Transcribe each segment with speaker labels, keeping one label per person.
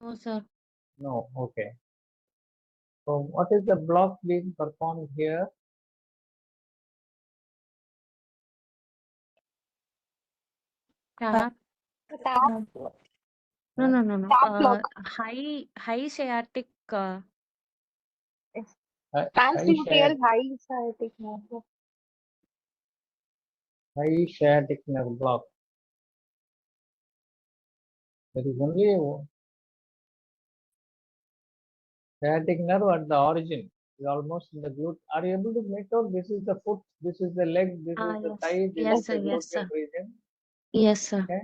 Speaker 1: No, sir.
Speaker 2: No, okay. So what is the block being performed here?
Speaker 1: Tap.
Speaker 3: Tap.
Speaker 1: No.
Speaker 3: Tap block.
Speaker 1: High sciatic.
Speaker 3: Transgluteal high sciatic nerve.
Speaker 2: High sciatic nerve block. There is only a sciatic nerve at the origin. Is almost in the glute. Are you able to make out? This is the foot. This is the leg. This is the
Speaker 1: Yes.
Speaker 2: thigh. This
Speaker 1: Yes,
Speaker 2: is the
Speaker 1: sir. Yes,
Speaker 2: gluteal
Speaker 1: sir.
Speaker 2: region.
Speaker 1: Yes, sir.
Speaker 2: Okay.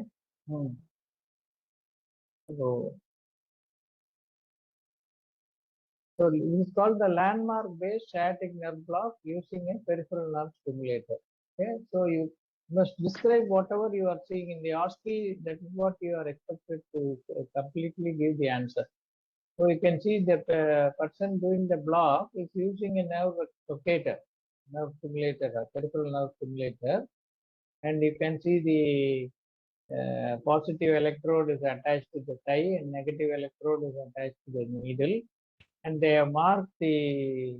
Speaker 2: So this is called the landmark-based sciatic nerve block using a peripheral nerve stimulator. Okay, so you must describe whatever you are seeing in the Osce. That is what you are expected to completely give the answer. So you can see the person doing the block is using a nerve locator, nerve stimulator, a peripheral nerve stimulator, and you can see the positive electrode is attached to the thigh and negative electrode is attached to the needle, and they have marked the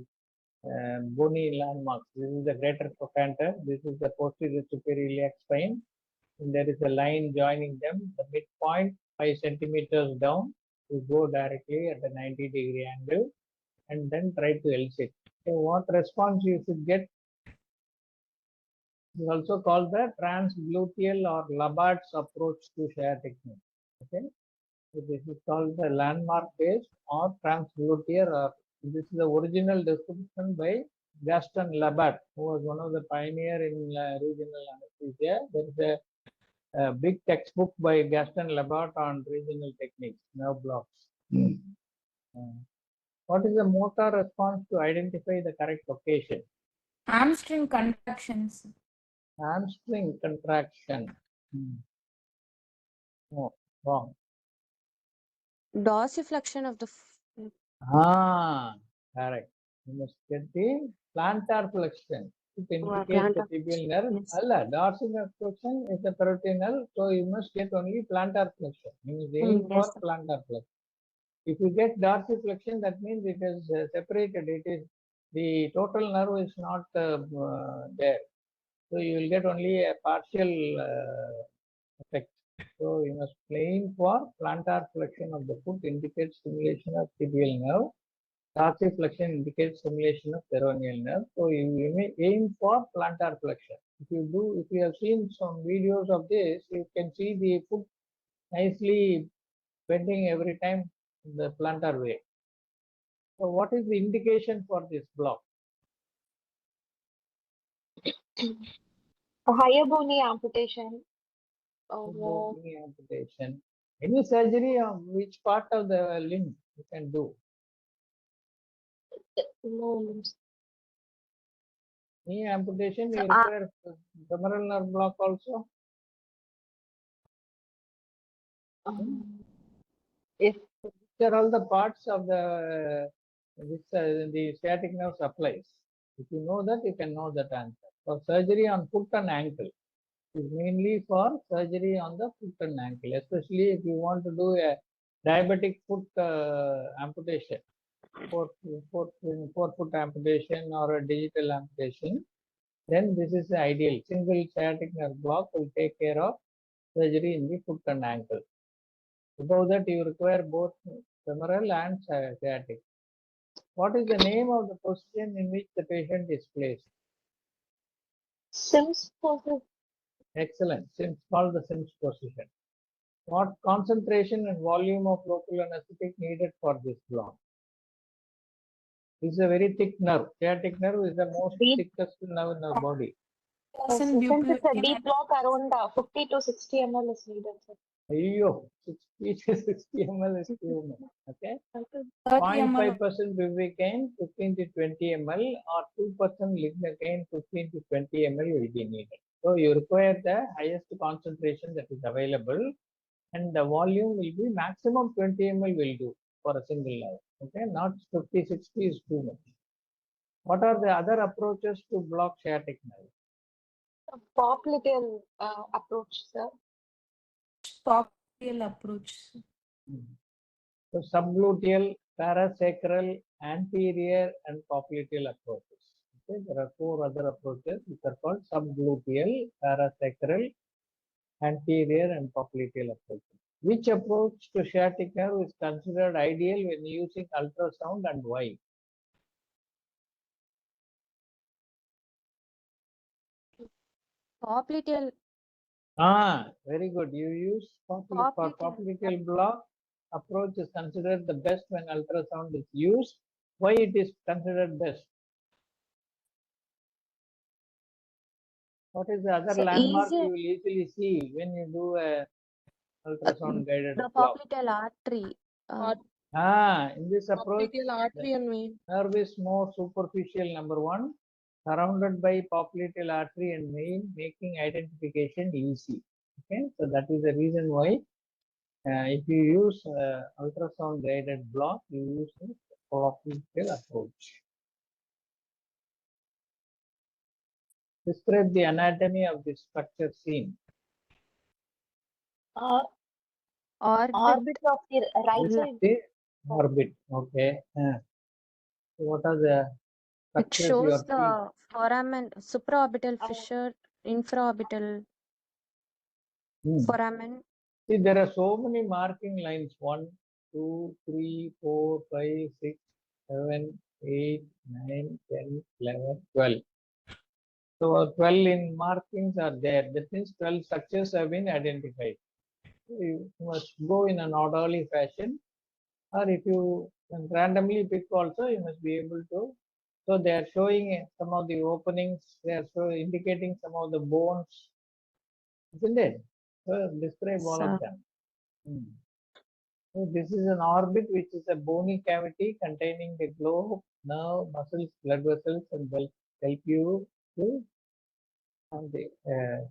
Speaker 2: bony landmarks. This is the greater trochanter, this is the posterior superior iliac spine, and there is a line joining them. The midpoint 5 centimeters down, you go directly at a 90-degree angle and then try to L6. So what response you should get is also called the transgluteal or Labart's approach to sciatic nerve. Okay, so this is called the landmark-based or transgluteal, or this is the original description by Gaston-Labart, who was one of the pioneer in regional anesthesia. There is a big textbook by Gaston-Labart on regional techniques, nerve blocks. What is the motor response to identify the correct location?
Speaker 4: Hamstring contractions.
Speaker 2: Hamstring contraction. No, wrong.
Speaker 1: Dorsiflexion of the.
Speaker 2: Correct. You must get the plantar flexion. It indicates the tibial nerve.
Speaker 1: Yes.
Speaker 2: Allah, dorsiflexion is the peritoneal, so you must get only plantar flexion. Means aim for
Speaker 1: Yes, sir.
Speaker 2: plantar flexion. If you get dorsiflexion, that means it is separated. It is the total nerve is not there, so you will get only a partial effect. So you must aim for plantar flexion of the foot, indicates stimulation of tibial nerve. Dorsiflexion indicates stimulation of peroneal nerve. So you may aim for plantar flexion. If you have seen some videos of this, you can see the foot nicely bending every time in the plantar way. So what is the indication for this block?
Speaker 3: A higher bony amputation.
Speaker 2: Bony amputation. Any surgery on which part of the limb you can do?
Speaker 3: No.
Speaker 2: Knee amputation, you require femoral nerve block also?
Speaker 3: If
Speaker 2: These are all the parts of the sciatic nerve supplies. If you know that, you can know that answer. For surgery on foot and ankle, it is mainly for surgery on the foot and ankle, especially if you want to do a diabetic foot amputation, 4-foot amputation or a digital amputation, then this is the ideal. Single sciatic nerve block will take care of surgery in the foot and ankle. Above that, you require both femoral and sciatic. What is the name of the position in which the patient is placed?
Speaker 3: Sims position.
Speaker 2: Excellent. Sims, called the Sims position. What concentration and volume of local anesthetic needed for this block? This is a very thick nerve. Sciatic nerve is the most thickest nerve in the body.
Speaker 3: Since it's a deep block, around 50 to 60 ml is needed.
Speaker 2: Ayyo, 60 to 60 ml is too much. Okay. 0.5% bupivacaine, 15 to 20 ml, or 2% lignocaine, 15 to 20 ml will be needed. So you require the highest concentration that is available, and the volume will be maximum 20 ml will do for a single nerve. Okay, not 50, 60 is too much. What are the other approaches to block sciatic nerve?
Speaker 3: Popliteal approach, sir.
Speaker 4: Popliteal approach.
Speaker 2: So subgluteal, parasacral, anterior, and popliteal approaches. Okay, there are 4 other approaches which are called subgluteal, parasacral, anterior, and popliteal approaches. Which approach to sciatic nerve is considered ideal when using ultrasound and why?
Speaker 1: Popliteal.
Speaker 2: Very good. You use popliteal block approach is considered the best when ultrasound is used. Why it is considered best? What is the other
Speaker 1: So
Speaker 2: landmark
Speaker 1: easy.
Speaker 2: you will easily see when you do a ultrasound guided
Speaker 1: The
Speaker 2: block?
Speaker 1: popliteal artery.
Speaker 2: In this approach,
Speaker 5: Popliteal artery and vein.
Speaker 2: nerve is more superficial, number 1, surrounded by popliteal artery and vein, making identification easy. Okay, so that is the reason why if you use ultrasound guided block, you use the popliteal approach. Describe the anatomy of the structure seen.
Speaker 3: Orbit of the right
Speaker 2: This
Speaker 3: side.
Speaker 2: is the orbit. Okay. So what are the
Speaker 1: It
Speaker 2: structures you
Speaker 1: shows
Speaker 2: are seeing?
Speaker 1: the foramen, supraorbital fissure, infraorbital foramen.
Speaker 2: See, there are so many marking lines 1, 2, 3, 4, 5, 6, 7, 8, 9, 10, 11, 12. So 12 in markings are there. That means 12 structures have been identified. You must go in an orderly fashion, or if you can randomly pick also, you must be able to. So they are showing some of the openings, they are indicating some of the bones, isn't it? So describe all of them. So this is an orbit which is a bony cavity containing the globe, nerve, muscles, blood vessels, and will help you to. The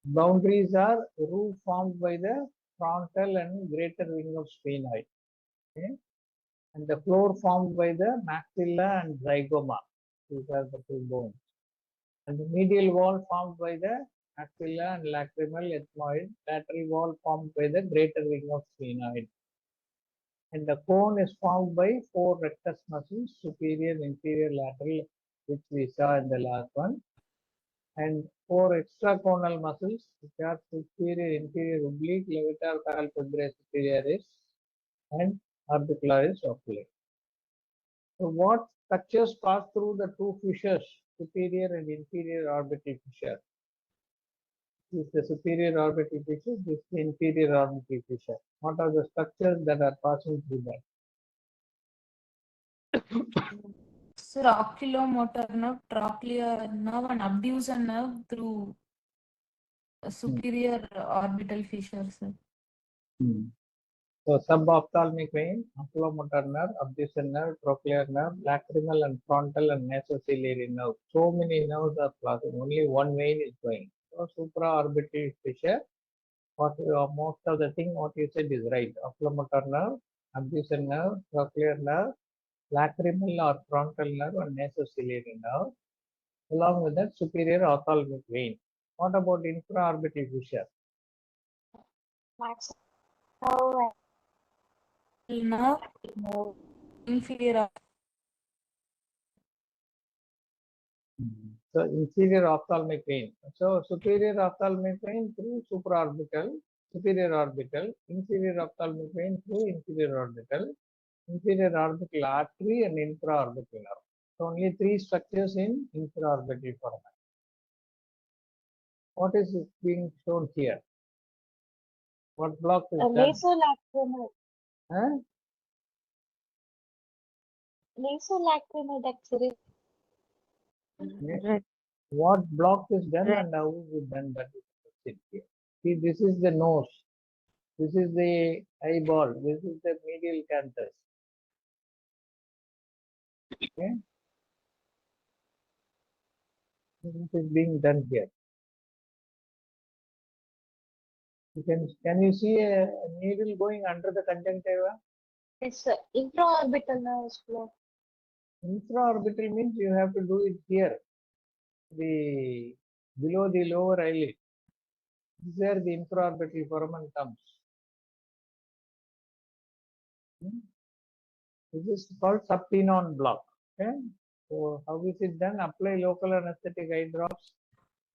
Speaker 2: boundaries are roof formed by the frontal and greater wing of sphenoid. Okay? And the floor formed by the maxilla and zygoma. These are the 2 bones. And the medial wall formed by the maxilla and lacrimal ethmoid. Lateral wall formed by the greater wing of sphenoid. And the cone is formed by 4 rectus muscles, superior, inferior, lateral, which we saw in the last one. And 4 extraconal muscles, which are superior, inferior, oblique, levator, palpebrae superioris, and orbicularis oculi. So what structures pass through the 2 fissures, superior and inferior orbital fissure? This is the superior orbital fissure, this is the inferior orbital fissure. What are the structures that are passing through that?
Speaker 4: Sir, oculomotor nerve, trochlear nerve, and abducer nerve through superior orbital fissure, sir.
Speaker 2: So subophthalmic vein, oculomotor nerve, abducer nerve, trochlear nerve, lacrimal and frontal and nasociliary nerve. So many nerves are passing, only one vein is going. So supraorbital fissure, most of the thing what you said is right. Oculomotor nerve, abducer nerve, trochlear nerve, lacrimal or frontal nerve, and nasociliary nerve. Along with that, superior ophthalmic vein. What about infraorbital fissure?
Speaker 4: Nerve, inferior.
Speaker 2: So inferior ophthalmic vein. So superior ophthalmic vein through supraorbital, superior orbital, inferior ophthalmic vein through inferior orbital, inferior orbital artery, and infraorbital nerve. So only 3 structures in infraorbital foramen. What is being shown here? What block is done?
Speaker 3: Nasolacrimal. Nasolacrimal, that's it.
Speaker 1: Right.
Speaker 2: What block is done and how is it done? That is the question here. See, this is the nose. This is the eyeball. This is the medial canthus. Okay. This is being done here. Can you see a needle going under the conjunctiva?
Speaker 3: It's intraorbital nerve block.
Speaker 2: Infraorbital means you have to do it here, below the lower eyelid. This is where the infraorbital foramen comes. This is called subtenon block. Okay. So how is it done? Apply local anesthetic eye drops.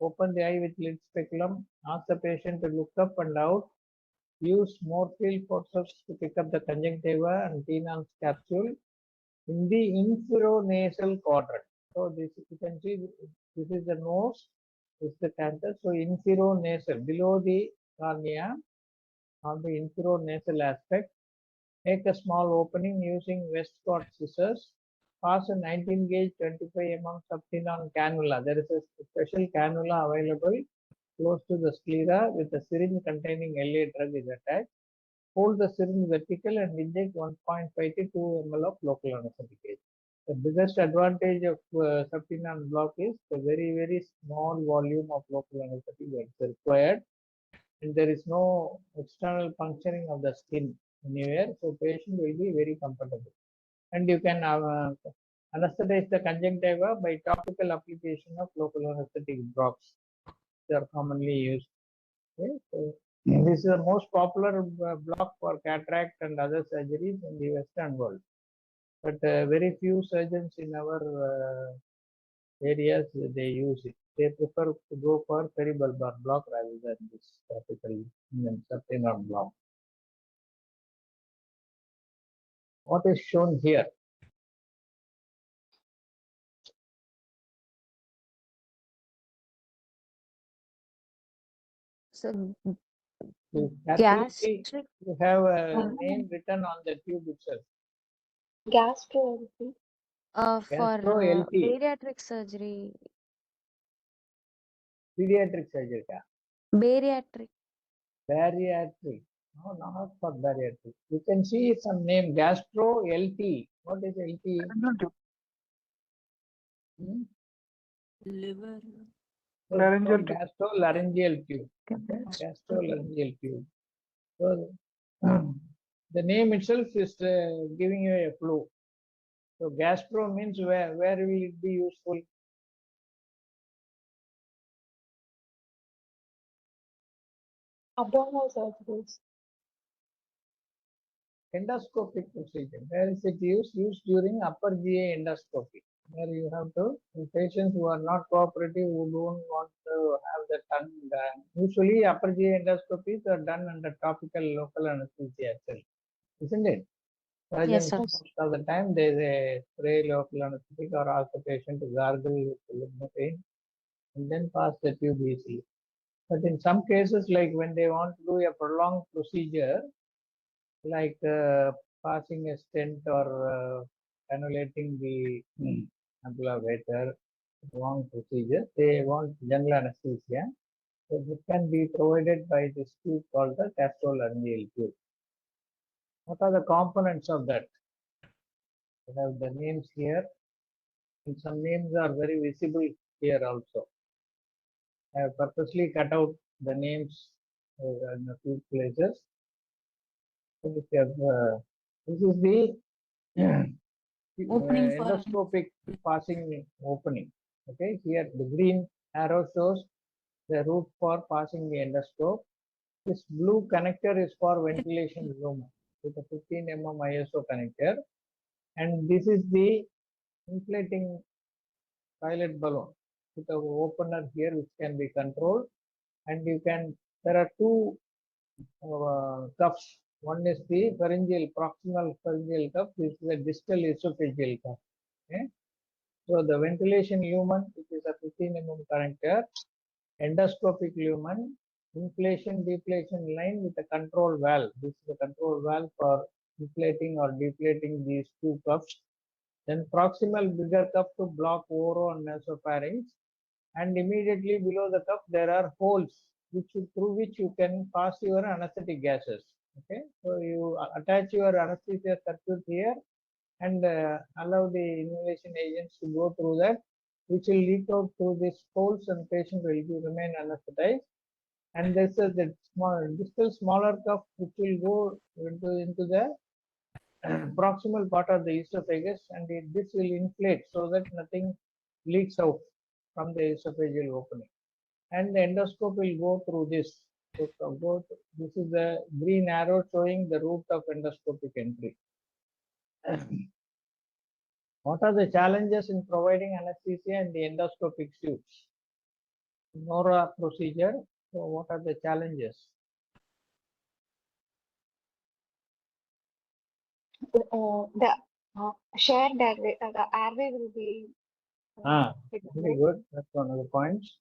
Speaker 2: Open the eye with lid speculum. Ask the patient to look up and out. Use more field forceps to pick up the conjunctiva and Tenon's capsule in the inferonasal quadrant. So this you can see this is the nose, this is the canthus. So inferonasal, below the cornea, on the inferonasal aspect, make a small opening using Westcott scissors. Pass a 19 gauge 25 mm subtenon cannula. There is a special cannula available close to the sclera with a syringe containing LA drug is attached. Hold the syringe vertical and inject 1.5 to 2 ml of local anesthetic agent. The biggest advantage of subtenon block is the very small volume of local anesthetic is required, and there is no external puncturing of the skin anywhere, so patient will be very comfortable. And you can anesthetize the conjunctiva by topical application of local anesthetic drops. They are commonly used. Okay, so this is the most popular block for cataract and other surgeries in the Western world. But very few surgeons in our areas they use it. They prefer to go for peribulbar block rather than this topical subtenon block. What is shown here?
Speaker 1: So
Speaker 2: You carefully
Speaker 1: gastric
Speaker 2: you have a name written on the tube itself.
Speaker 3: Gastro.
Speaker 1: for
Speaker 2: Gastro-LT.
Speaker 1: bariatric surgery.
Speaker 2: Pediatric surgery.
Speaker 1: Bariatric.
Speaker 2: Bariatric. No, not for bariatric. You can see some name Gastro-LT. What is LT?
Speaker 4: Liver.
Speaker 2: Laryngeal gastro-laryngeal tube. Okay? Gastro-laryngeal tube. So the name itself is giving you a clue. So gastro means where will it be useful?
Speaker 3: Abdominal surgeries.
Speaker 2: Endoscopic procedure. Where is it used? Used during upper GA endoscopy. Where you have to, patients who are not cooperative, who don't want to have the tongue done. Usually upper GA endoscopies are done under topical local anesthesia itself. Isn't it?
Speaker 1: Yes, sir.
Speaker 2: Most of the time they spray local anesthetic or ask the patient to gargle with the pain and then pass the tube easily. But in some cases, like when they want to do a prolonged procedure, like passing a stent or cannulating the ambulavator, long procedure, they want general anesthesia. So this can be provided by this tube called the gastro-laryngeal tube. What are the components of that? We have the names here, and some names are very visible here also. I have purposely cut out the names in a few places. So this is the
Speaker 4: Opening for
Speaker 2: endoscopic passing opening. Okay, here the green arrow shows the route for passing the endoscope. This blue connector is for ventilation lumen with a 15 mm ISO connector, and this is the inflating pilot balloon with an opener here which can be controlled, and you can, there are two cuffs. One is the pharyngeal, proximal pharyngeal cuff. This is a distal esophageal cuff. Okay. So the ventilation lumen, which is a 15 mm connector, endoscopic lumen, inflation deflation line with a control valve. This is a control valve for inflating or deflating these two cuffs. Then proximal bigger cuff to block oro and nasopharynx, and immediately below the cuff there are holes through which you can pass your anesthetic gases. Okay, so you attach your anesthesia circuit here and allow the inhalation agents to go through that, which will leak out through these holes, and patient will remain anesthetized. And there's the distal smaller cuff which will go into the proximal part of the esophagus, and this will inflate so that nothing leaks out from the esophageal opening. And the endoscope will go through this. So this is the green arrow showing the route of endoscopic entry. What are the challenges in providing anesthesia in the endoscopic suits? NORA procedure. So what are the challenges?
Speaker 3: The shared airway, the airway will be.
Speaker 2: Very good. That's one of the points.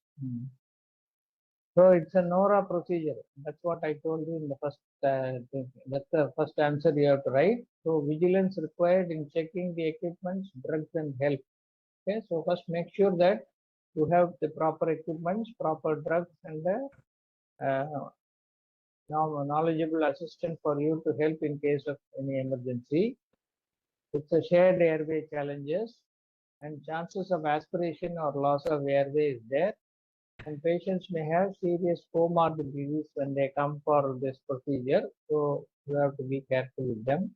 Speaker 2: So it's a NORA procedure. That's what I told you in the first thing. That's the first answer you have to write. So vigilance required in checking the equipments, drugs and help. Okay, so first make sure that you have the proper equipments, proper drugs and the knowledgeable assistant for you to help in case of any emergency. It's a shared airway challenges and chances of aspiration or loss of airway is there. And patients may have serious comorbid disease when they come for this procedure. So you have to be careful with them.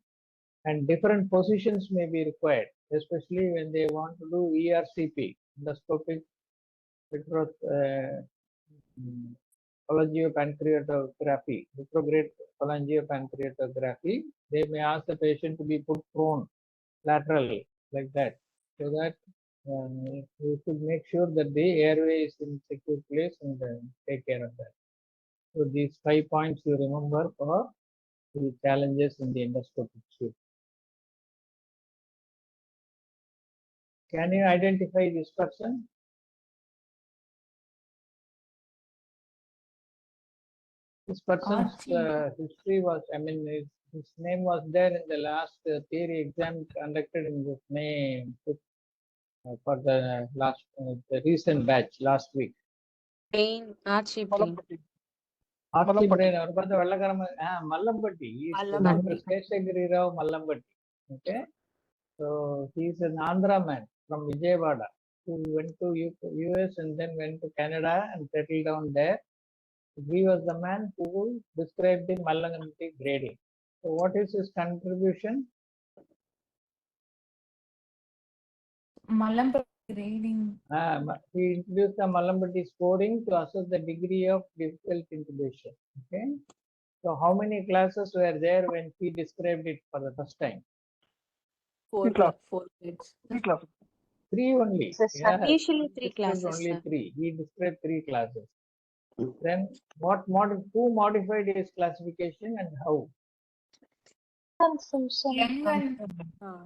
Speaker 2: And different positions may be required, especially when they want to do ERCP, endoscopic cholangiopancreatography, retrograde cholangiopancreatography. They may ask the patient to be put prone laterally like that, so that you should make sure that the airway is in secure place and take care of that. So these 5 points you remember for the challenges in the endoscopic suite. Can you identify this person? This person's history was, his name was there in the last theory exam conducted in this May for the last, the recent batch last week.
Speaker 1: Pain, Archie pain.
Speaker 2: Archie brain, or the Mallampatti, Dr. Seshagiri Rao Mallampatti. Okay, so he is an Andhra man from Vijayawada who went to US and then went to Canada and settled down there. He was the man who described the Mallampatti grading. So what is his contribution?
Speaker 4: Mallampatti grading.
Speaker 2: He introduced the Mallampatti scoring to assess the degree of difficult intubation. Okay. So how many classes were there when he described it for the first time?
Speaker 5: 4 grades. 3 classes.
Speaker 2: 3 only.
Speaker 1: Yeah. Usually 3 classes.
Speaker 2: Only sir. 3. He described 3 classes. Then who modified his classification and how?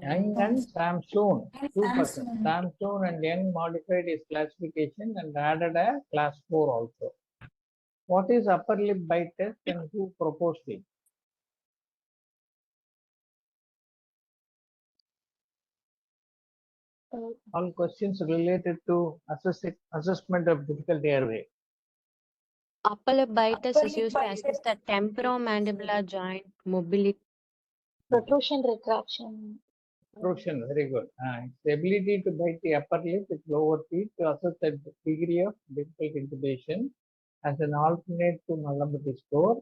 Speaker 4: Young
Speaker 2: and Sam Soon. 2%. Sam Soon and Young modified his classification and added a class 4 also. What is upper lip bite test and who proposed it? All questions related to assessment of difficult airway.
Speaker 1: Upper lip bite test is used to assess the temporomandibular joint mobility.
Speaker 3: Protrusion, retraction.
Speaker 2: Protrusion, very good. It's the ability to bite the upper lip with lower teeth to assess the degree of difficult intubation as an alternate to Mallampatti score,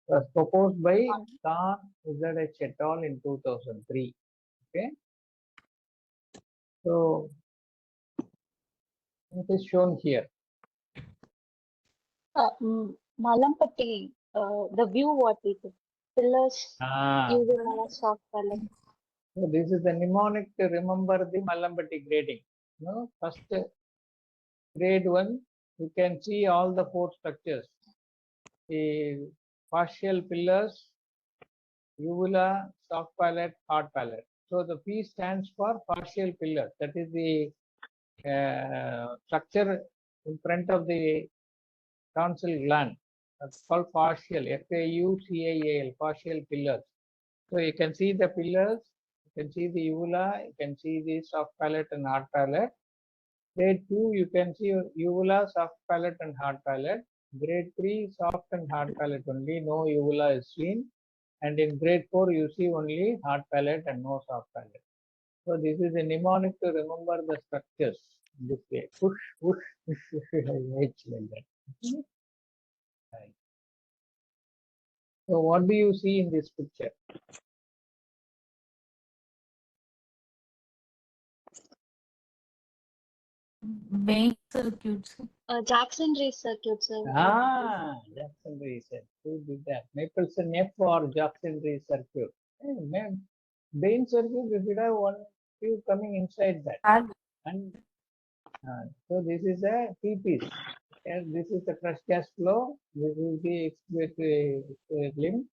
Speaker 2: was proposed by Khan Uzadech et al. In 2003. Okay. So it is shown here.
Speaker 3: Mallampatti, the view what it is. Pillars, uvula, soft palate.
Speaker 2: So this is the mnemonic to remember the Mallampatti grading. No, first grade 1, you can see all the 4 structures. The partial pillars, uvula, soft palate, hard palate. So the P stands for partial pillar. That is the structure in front of the tonsil gland. That's called partial, F-A-U-C-I-A-L, partial pillars. So you can see the pillars, you can see the uvula, you can see the soft palate and hard palate. Grade 2, you can see uvula, soft palate and hard palate. Grade 3, soft and hard palate only, no uvula is seen. And in grade 4, you see only hard palate and no soft palate. So this is a mnemonic to remember the structures in this way. Push, push, push, push, like that. Right. So what do you see in this picture?
Speaker 4: Vein circuits.
Speaker 3: Jackson-Rhys circuit, sir.
Speaker 2: Jackson-Rhys circuit. Who did that? Mapleson F or Jackson-Rhys circuit? Hey, vein circuit, you should have one tube coming inside that. And so this is a T-piece. And this is the fresh gas flow. This is the expiratory limb.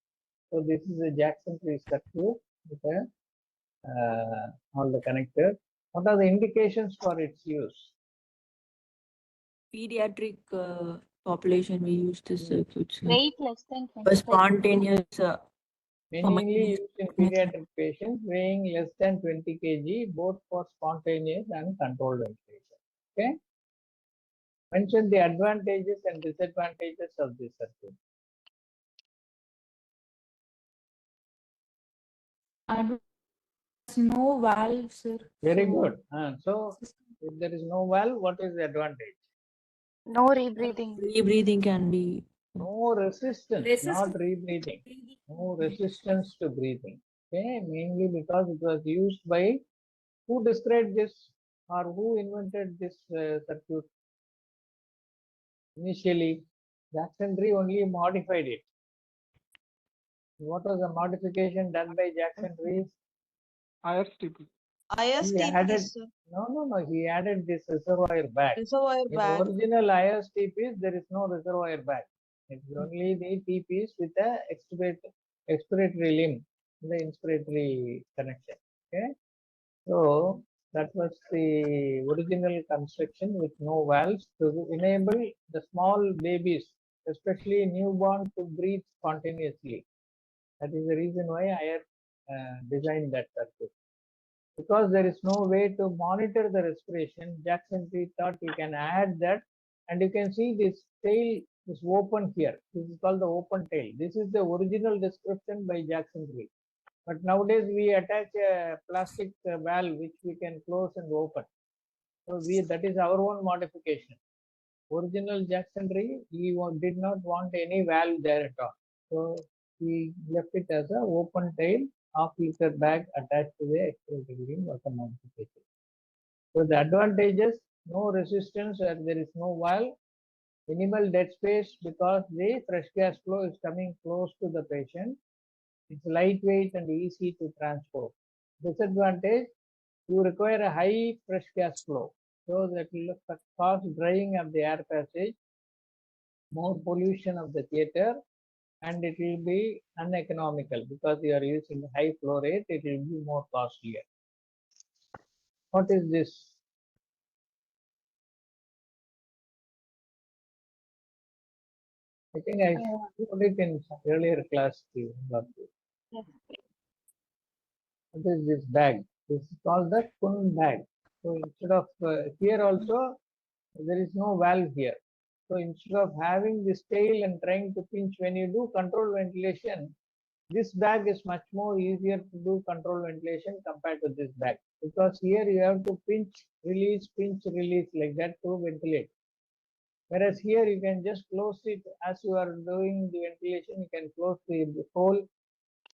Speaker 2: So this is a Jackson tree circuit with all the connectors. What are the indications for its use?
Speaker 5: Pediatric population, we use this circuit.
Speaker 3: Weight less than
Speaker 5: For
Speaker 3: 25.
Speaker 5: spontaneous.
Speaker 2: Mainly used in pediatric patients weighing less than 20 kg, both for spontaneous and controlled ventilation. Okay. Mention the advantages and disadvantages of this circuit.
Speaker 4: There's no valve, sir.
Speaker 2: Very
Speaker 4: So-
Speaker 2: good. So if there is no valve, what is the advantage?
Speaker 3: No rebreathing.
Speaker 5: Rebreathing can be.
Speaker 2: No resistance, not rebreathing. No resistance to breathing. Okay, mainly because it was used by who described this or who invented this circuit? Initially, Jackson Tree only modified it. What was the modification done by Jackson Tree?
Speaker 6: ISTP.
Speaker 2: He added, he added this reservoir bag. In original ISTPs, there is no reservoir bag. It's only the T-piece with the expiratory limb, the inspiratory connection. Okay, so that was the original construction with no valves to enable the small babies, especially newborn, to breathe spontaneously. That is the reason why I designed that circuit. Because there is no way to monitor the respiration, Jackson Tree thought you can add that, and you can see this tail is open here. This is called the open tail. This is the original description by Jackson Tree. But nowadays we attach a plastic valve which we can close and open. So that is our own modification. Original Jackson Tree, he did not want any valve there at all. So he left it as an open tail, half-liter bag attached to the expiratory limb was a modification. So the advantages: no resistance and there is no valve, minimal dead space because the fresh gas flow is coming close to the patient. It's lightweight and easy to transport. Disadvantage: you require a high fresh gas flow, so that will cause drying of the air passage, more pollution of the theater, and it will be uneconomical because you are using high flow rate. It will be more costlier. What is this? I think I showed it in earlier class. What is this bag? This is called the Kun bag. So instead of here also, there is no valve here. So instead of having this tail and trying to pinch when you do controlled ventilation, this bag is much more easier to do controlled ventilation compared to this bag, because here you have to pinch, release like that to ventilate. Whereas here you can just close it as you are doing the ventilation. You can close the hole,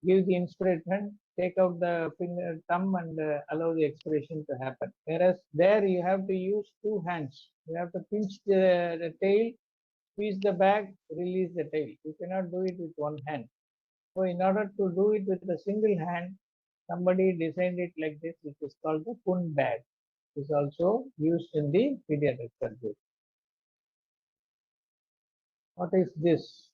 Speaker 2: give the inspiration, take out the finger, thumb, and allow the expiration to happen. Whereas there you have to use two hands. You have to pinch the tail, squeeze the bag, release the tail. You cannot do it with one hand. So in order to do it with a single hand, somebody designed it like this, which is called the Kun bag. It is also used in the pediatric surgery. What is this?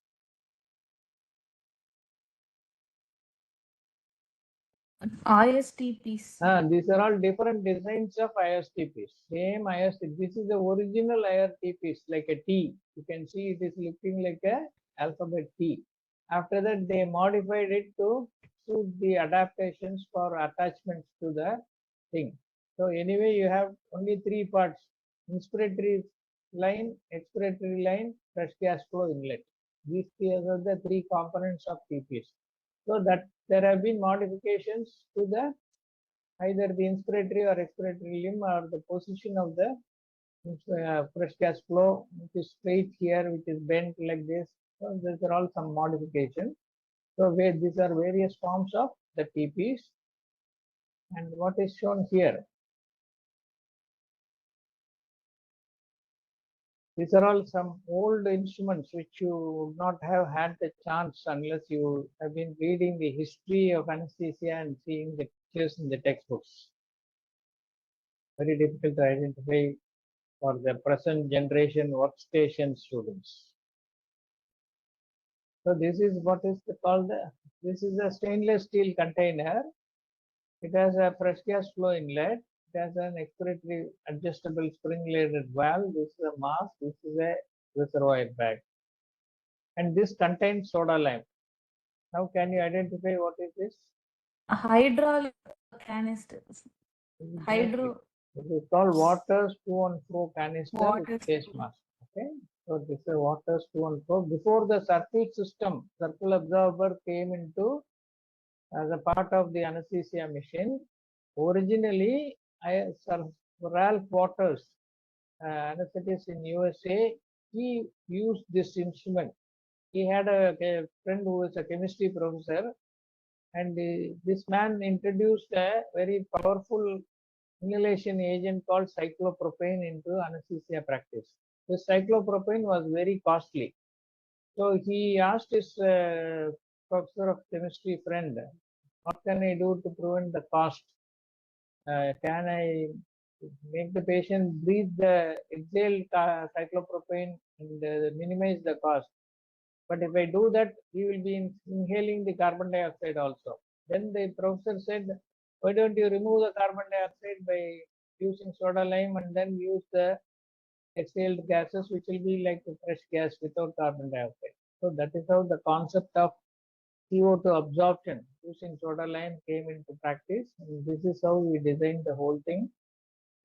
Speaker 4: ISTPs.
Speaker 2: These are all different designs of ISTPs. Same ISTP. This is the original ISTPs, like a T. You can see it is looking like a alphabet T. After that, they modified it to suit the adaptations for attachments to the thing. So anyway, you have only three parts: inspiratory line, expiratory line, fresh gas flow inlet. These are the three components of TPs. So that there have been modifications to the either the inspiratory or expiratory limb or the position of the fresh gas flow, which is straight here, which is bent like this. So these are all some modifications. So these are various forms of the TPs. And what is shown here? These are all some old instruments which you would not have had the chance unless you have been reading the history of anesthesia and seeing the pictures in the textbooks. Very difficult to identify for the present generation workstation students. So this is what is called, this is a stainless steel container. It has a fresh gas flow inlet. It has an expiratory adjustable spring-loaded valve. This is a mask. This is a reservoir bag. And this contains soda lime. Now can you identify what is this?
Speaker 4: Hydraulic canisters. Hydro.
Speaker 2: It is called water to and fro canister
Speaker 4: Water
Speaker 2: with face mask. Okay. So this is water to and fro. Before the circle system, circle absorber came into as a part of the anesthesia machine. Originally, Ralph Waters, anesthetist in USA, he used this instrument. He had a friend who was a chemistry professor, and this man introduced a very powerful inhalation agent called cyclopropane into anesthesia practice. This cyclopropane was very costly. So he asked his professor of chemistry friend, what can I do to prevent the cost? Can I make the patient breathe the exhaled cyclopropane and minimize the cost? But if I do that, he will be inhaling the carbon dioxide also. Then the professor said, why don't you remove the carbon dioxide by using soda lime and then use the exhaled gases, which will be like the fresh gas without carbon dioxide. So that is how the concept of CO2 absorption using soda lime came into practice. And this is how we designed the whole thing.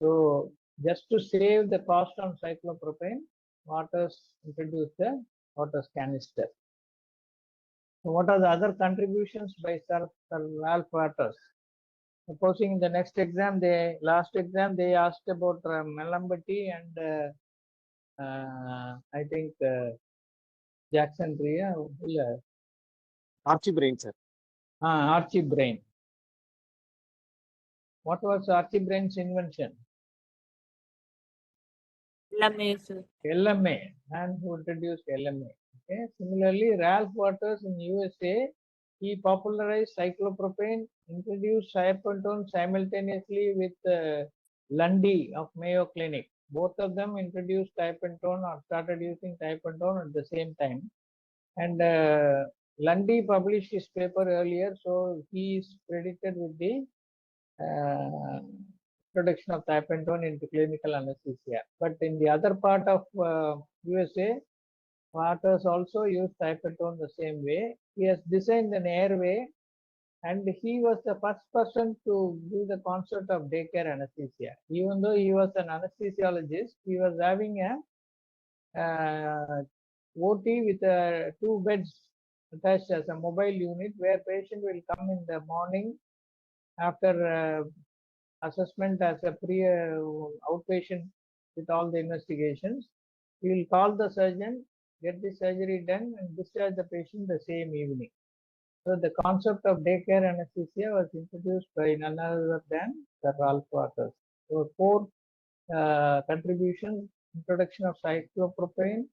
Speaker 2: So just to save the cost on cyclopropane, Waters introduced the Waters canister. So what are the other contributions by Sir Ralph Waters? Supposing in the next exam, last exam, they asked about Malambati and I think Jackson Tree.
Speaker 7: Archie brain, sir.
Speaker 2: Archie brain. What was Archie brain's invention?
Speaker 5: LMA, sir.
Speaker 2: LMA, and who introduced LMA. Okay. Similarly, Ralph Waters in USA, he popularized cyclopropane, introduced cyapentone simultaneously with Lundy of Mayo Clinic. Both of them introduced cyapentone or started using cyapentone at the same time. And Lundy published his paper earlier, so he is credited with the introduction of cyapentone into clinical anesthesia. But in the other part of USA, Waters also used cyapentone the same way. He has designed an airway, and he was the first person to do the concept of daycare anesthesia. Even though he was an anesthesiologist, he was having a OT with 2 beds attached as a mobile unit where patient will come in the morning after assessment as a outpatient with all the investigations. He will call the surgeon, get the surgery done, and discharge the patient the same evening. So the concept of daycare anesthesia was introduced by none other than Sir Ralph Waters. So 4 contributions: introduction of cyclopropane,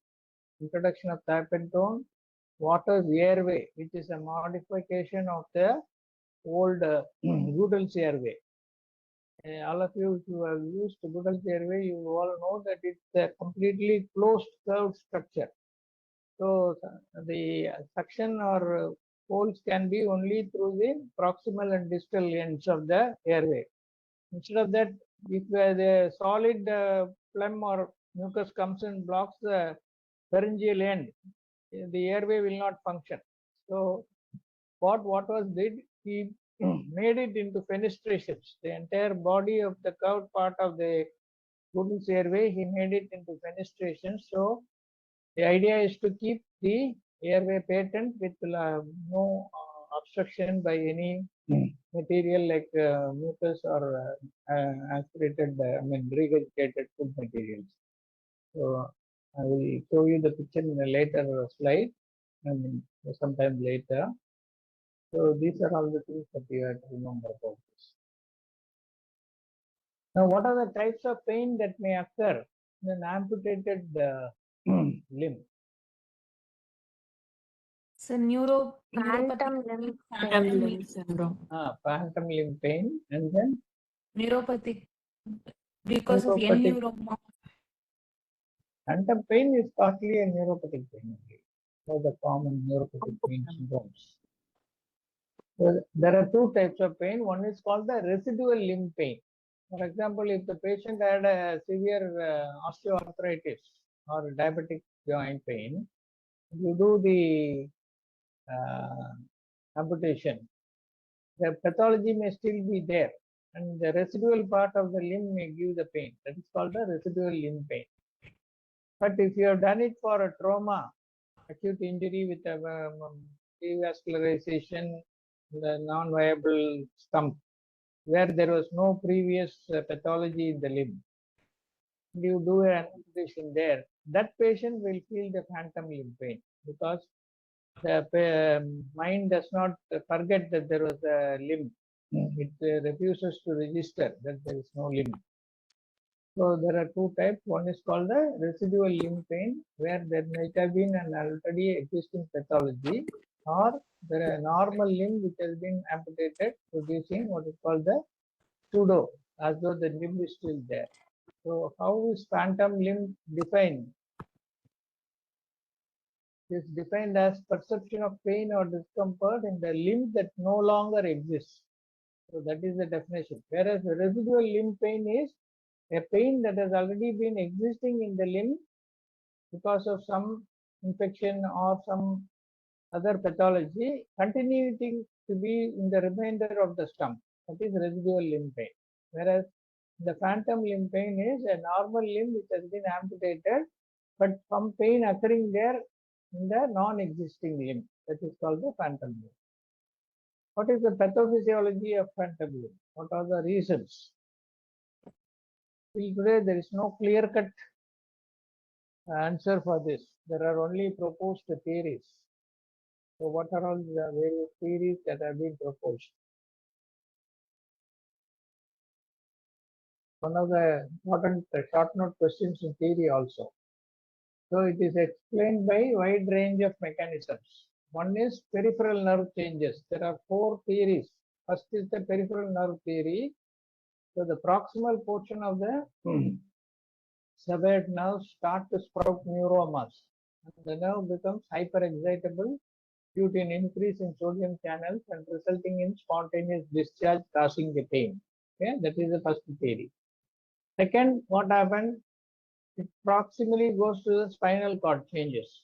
Speaker 2: introduction of cyapentone, Waters airway, which is a modification of the old Goodell's airway. All of you who have used Goodell's airway, you all know that it's a completely closed curved structure. So the suction or holes can be only through the proximal and distal ends of the airway. Instead of that, if the solid phlegm or mucus comes and blocks the pharyngeal end, the airway will not function. So what was did, he made it into fenestrations. The entire body of the curved part of the Goodell's airway, he made it into fenestrations. So the idea is to keep the airway patent with no obstruction by any material like mucus or aspirated, regurgitated food materials. So I will show you the picture in a later slide, sometime later. So these are all the things that you have to remember about this. Now, what are the types of pain that may occur in an amputated limb?
Speaker 4: So neuropathic
Speaker 1: Phantom limb
Speaker 5: Phantom
Speaker 1: pain.
Speaker 5: limb syndrome.
Speaker 2: Phantom limb pain, and then
Speaker 4: neuropathic because of any
Speaker 2: neuropathic.
Speaker 4: neuroma.
Speaker 2: Phantom pain is partly a neuropathic pain only. So the common neuropathic pain syndromes. So there are two types of pain. One is called the residual limb pain. For example, if the patient had a severe osteoarthritis or diabetic joint pain, you do the amputation, the pathology may still be there, and the residual part of the limb may give the pain. That is called the residual limb pain. But if you have done it for a trauma, acute injury with a revascularization, the non-viable stump, where there was no previous pathology in the limb, you do an amputation there, that patient will feel the phantom limb pain because the mind does not forget that there was a limb. It refuses to register that there is no limb. So there are two types. One is called the residual limb pain, where there might have been an already existing pathology, or there is a normal limb which has been amputated, producing what is called the pseudo, as though the limb is still there. So how is phantom limb defined? It is defined as perception of pain or discomfort in the limb that no longer exists. So that is the definition. Whereas the residual limb pain is a pain that has already been existing in the limb because of some infection or some other pathology, continuing to be in the remainder of the stump. That is residual limb pain. Whereas the phantom limb pain is a normal limb which has been amputated, but some pain occurring there in the non-existing limb. That is called the phantom limb. What is the pathophysiology of phantom limb? What are the reasons? Till today, there is no clear-cut answer for this. There are only proposed theories. So what are all the various theories that have been proposed? One of the important short note questions in theory also. So it is explained by wide range of mechanisms. One is peripheral nerve changes. There are four theories. First is the peripheral nerve theory. So the proximal portion of the severed nerves start to sprout neuromas. And the nerve becomes hyperexcitable due to an increase in sodium channels and resulting in spontaneous discharge causing the pain. Okay, that is the first theory. Second, what happened? It proximally goes to the spinal cord changes.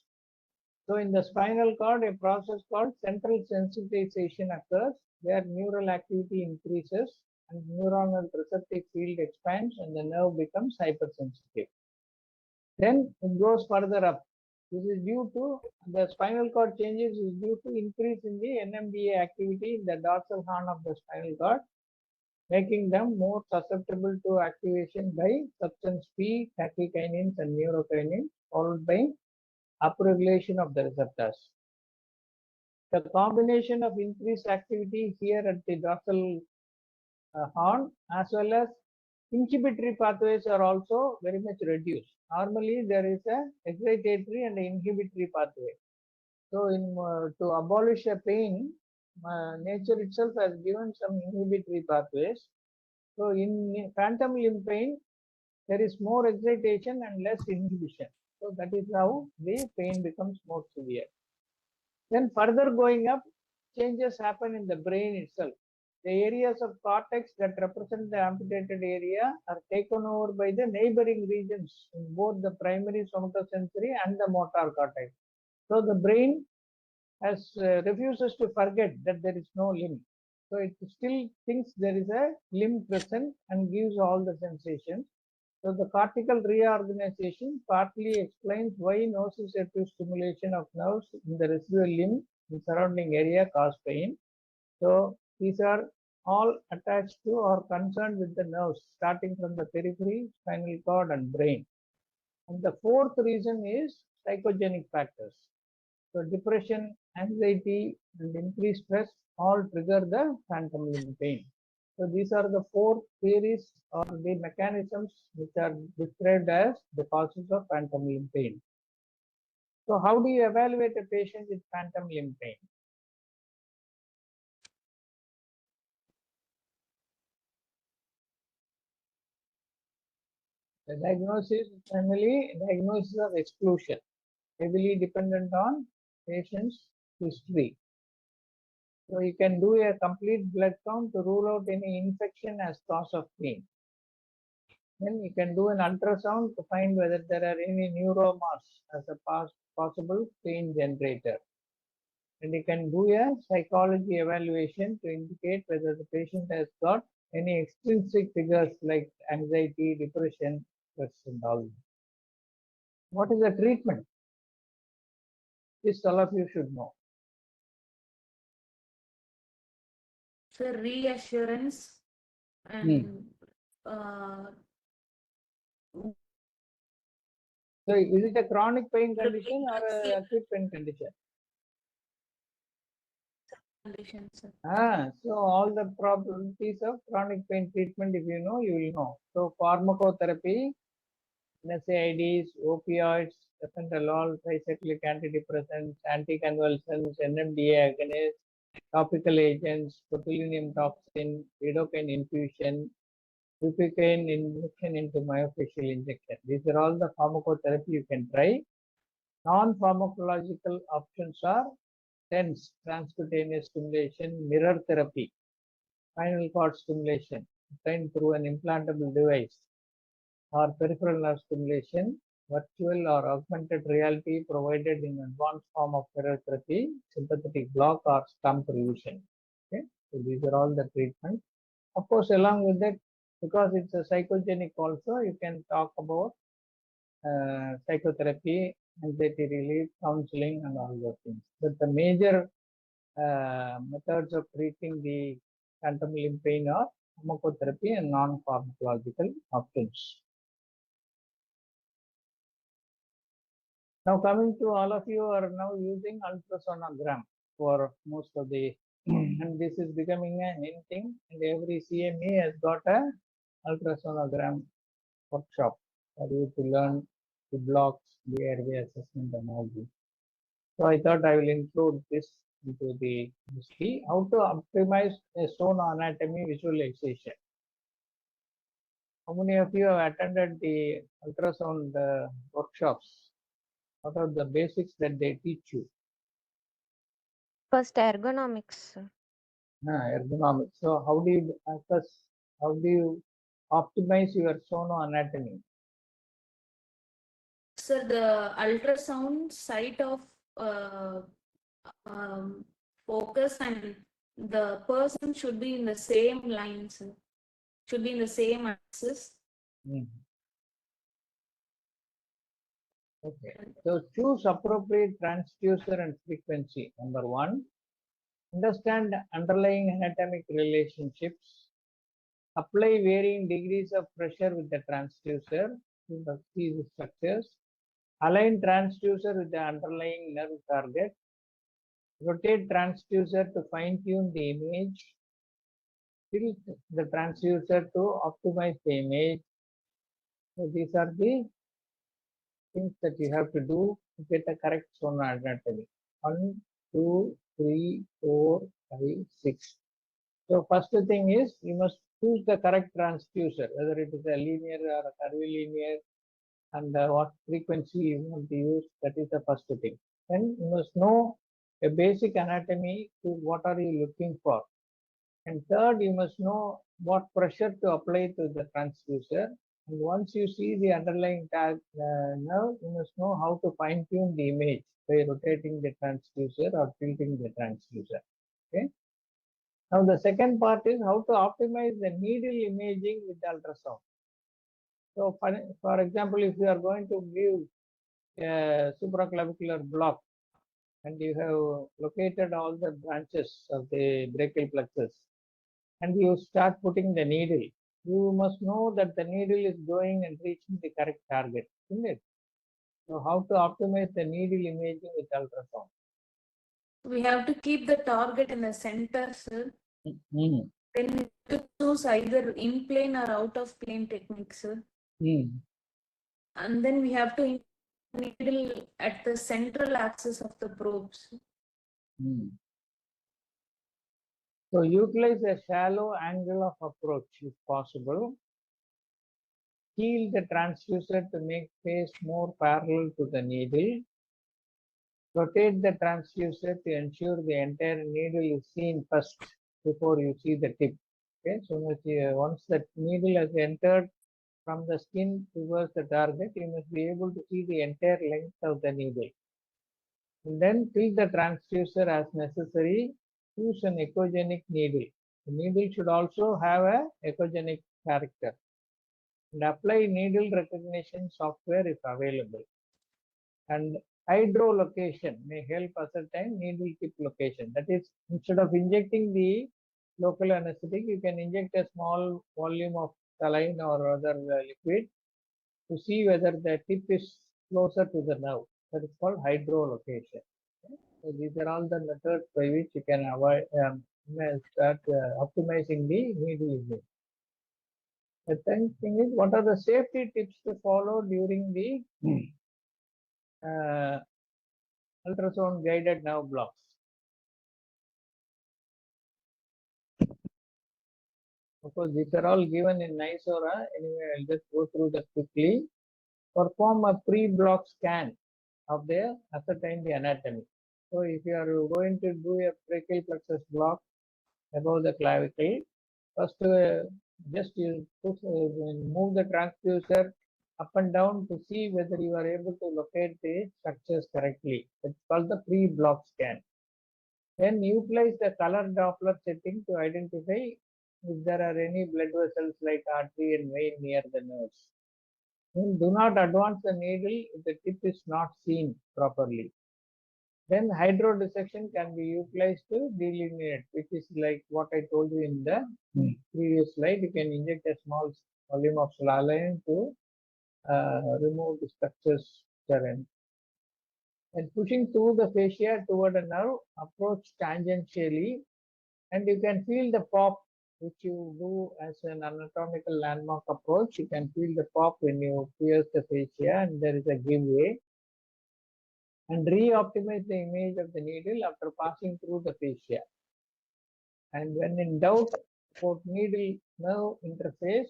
Speaker 2: So in the spinal cord, a process called central sensitization occurs where neural activity increases and neuronal receptive field expands and the nerve becomes hypersensitive. Then it goes further up. This is due to the spinal cord changes is due to increase in the NMDA activity in the dorsal horn of the spinal cord, making them more susceptible to activation by substance P, catecholinins and neurokinins, followed by upregulation of the receptors. The combination of increased activity here at the dorsal horn as well as inhibitory pathways are also very much reduced. Normally there is a excitatory and inhibitory pathway. So to abolish a pain, nature itself has given some inhibitory pathways. So in phantom limb pain, there is more excitation and less inhibition. So that is how the pain becomes more severe. Then further going up, changes happen in the brain itself. The areas of cortex that represent the amputated area are taken over by the neighboring regions in both the primary somatosensory and the motor cortex. So the brain refuses to forget that there is no limb. So it still thinks there is a limb present and gives all the sensations. So the cortical reorganization partly explains why nociceptive stimulation of nerves in the residual limb in surrounding area cause pain. So these are all attached to or concerned with the nerves starting from the periphery, spinal cord and brain. And the fourth reason is psychogenic factors. So depression, anxiety and increased stress all trigger the phantom limb pain. So these are the 4 theories or the mechanisms which are described as the causes of phantom limb pain. So how do you evaluate a patient with phantom limb pain? The diagnosis is primarily diagnosis of exclusion, heavily dependent on patient's history. So you can do a complete blood count to rule out any infection as cause of pain. Then you can do an ultrasound to find whether there are any neuromas as a possible pain generator. And you can do a psychology evaluation to indicate whether the patient has got any extrinsic triggers like anxiety, depression, stress and all. What is the treatment? This all of you should know.
Speaker 4: So reassurance and
Speaker 2: So is it a chronic pain condition or an acute pain condition?
Speaker 4: conditions.
Speaker 2: So all the probabilities of chronic pain treatment, if you know, you will know. So pharmacotherapy, NSAIDs, opioids, epinephrine, tricyclic antidepressants, anticonvulsants, NMDA agonists, topical agents, botulinum toxin, lidocaine infusion, bupivacaine injection into myofascial injection. These are all the pharmacotherapy you can try. Non-pharmacological options are TENS, transcutaneous stimulation, mirror therapy, spinal cord stimulation obtained through an implantable device, or peripheral nerve stimulation, virtual or augmented reality provided in advanced form of mirror therapy, sympathetic block or stump revision. Okay, so these are all the treatments. Of course, along with that, because it's a psychogenic also, you can talk about psychotherapy, anxiety relief, counseling, and all those things. But the major methods of treating the phantom limb pain are pharmacotherapy and non-pharmacological options. Now coming to all of you are now using ultrasonogram for most of the and this is becoming an in thing, and every CME has got a ultrasonogram workshop for you to learn the blocks, the airway assessment and all this. So I thought I will include this into the history. How to optimize a sonoanatomy visualization. How many of you have attended the ultrasound workshops? What are the basics that they teach you?
Speaker 1: First, ergonomics.
Speaker 2: Ergonomics. So how do you optimize your sonoanatomy?
Speaker 4: So the ultrasound site of focus and the person should be in the same lines, should be in the same axis.
Speaker 2: Okay, so choose appropriate transducer and frequency. Number 1, understand underlying anatomic relationships. Apply varying degrees of pressure with the transducer to see the structures. Align transducer with the underlying nerve target. Rotate transducer to fine-tune the image. Tilt the transducer to optimize the image. So these are the things that you have to do to get a correct sonoanatomy. 1, 2, 3, 4, 5, 6. So first thing is you must choose the correct transducer, whether it is a linear or a curvilinear, and what frequency you want to use. That is the first thing. Then you must know a basic anatomy to what are you looking for. And third, you must know what pressure to apply to the transducer. And once you see the underlying nerve, you must know how to fine tune the image by rotating the transducer or tilting the transducer. Okay. Now the second part is how to optimize the needle imaging with the ultrasound. So for example, if you are going to view a supraclavicular block and you have located all the branches of the brachial plexus and you start putting the needle, you must know that the needle is going and reaching the correct target, isn't it? So how to optimize the needle imaging with ultrasound?
Speaker 4: We have to keep the target in the center, sir. then to choose either in plane or out of plane techniques, sir. And then we have to needle at the central axis of the probes.
Speaker 2: So utilize a shallow angle of approach if possible. Heel the transducer to make face more parallel to the needle. Rotate the transducer to ensure the entire needle is seen first before you see the tip. Okay, so once the needle has entered from the skin towards the target, you must be able to see the entire length of the needle. And then fill the transducer as necessary. Use an echogenic needle. The needle should also have a echogenic character. And apply needle recognition software if available. And hydrolocation may help ascertain needle tip location. That is, instead of injecting the local anesthetic, you can inject a small volume of saline or other liquid to see whether the tip is closer to the nerve. That is called hydrolocation. Okay? So these are all the methods by which you can avoid start optimizing the needle image. The third thing is, what are the safety tips to follow during the ultrasound guided nerve blocks? Of course, these are all given in NISORA. Anyway, I'll just go through that quickly. Perform a pre-block scan of the ascertain the anatomy. So if you are going to do a brachial plexus block above the clavicle, first just you move the transducer up and down to see whether you are able to locate the structures correctly. It's called the pre-block scan. Then utilize the color Doppler setting to identify if there are any blood vessels like artery and vein near the nerves. Then do not advance the needle if the tip is not seen properly. Then hydrodissection can be utilized to delineate, which is like what I told you in the previous slide. You can inject a small volume of saline to remove the structures therein. And pushing through the fascia toward a nerve, approach tangentially, and you can feel the pop which you do as an anatomical landmark approach. You can feel the pop when you pierce the fascia and there is a giveaway. And re-optimize the image of the needle after passing through the fascia. And when in doubt about needle nerve interface,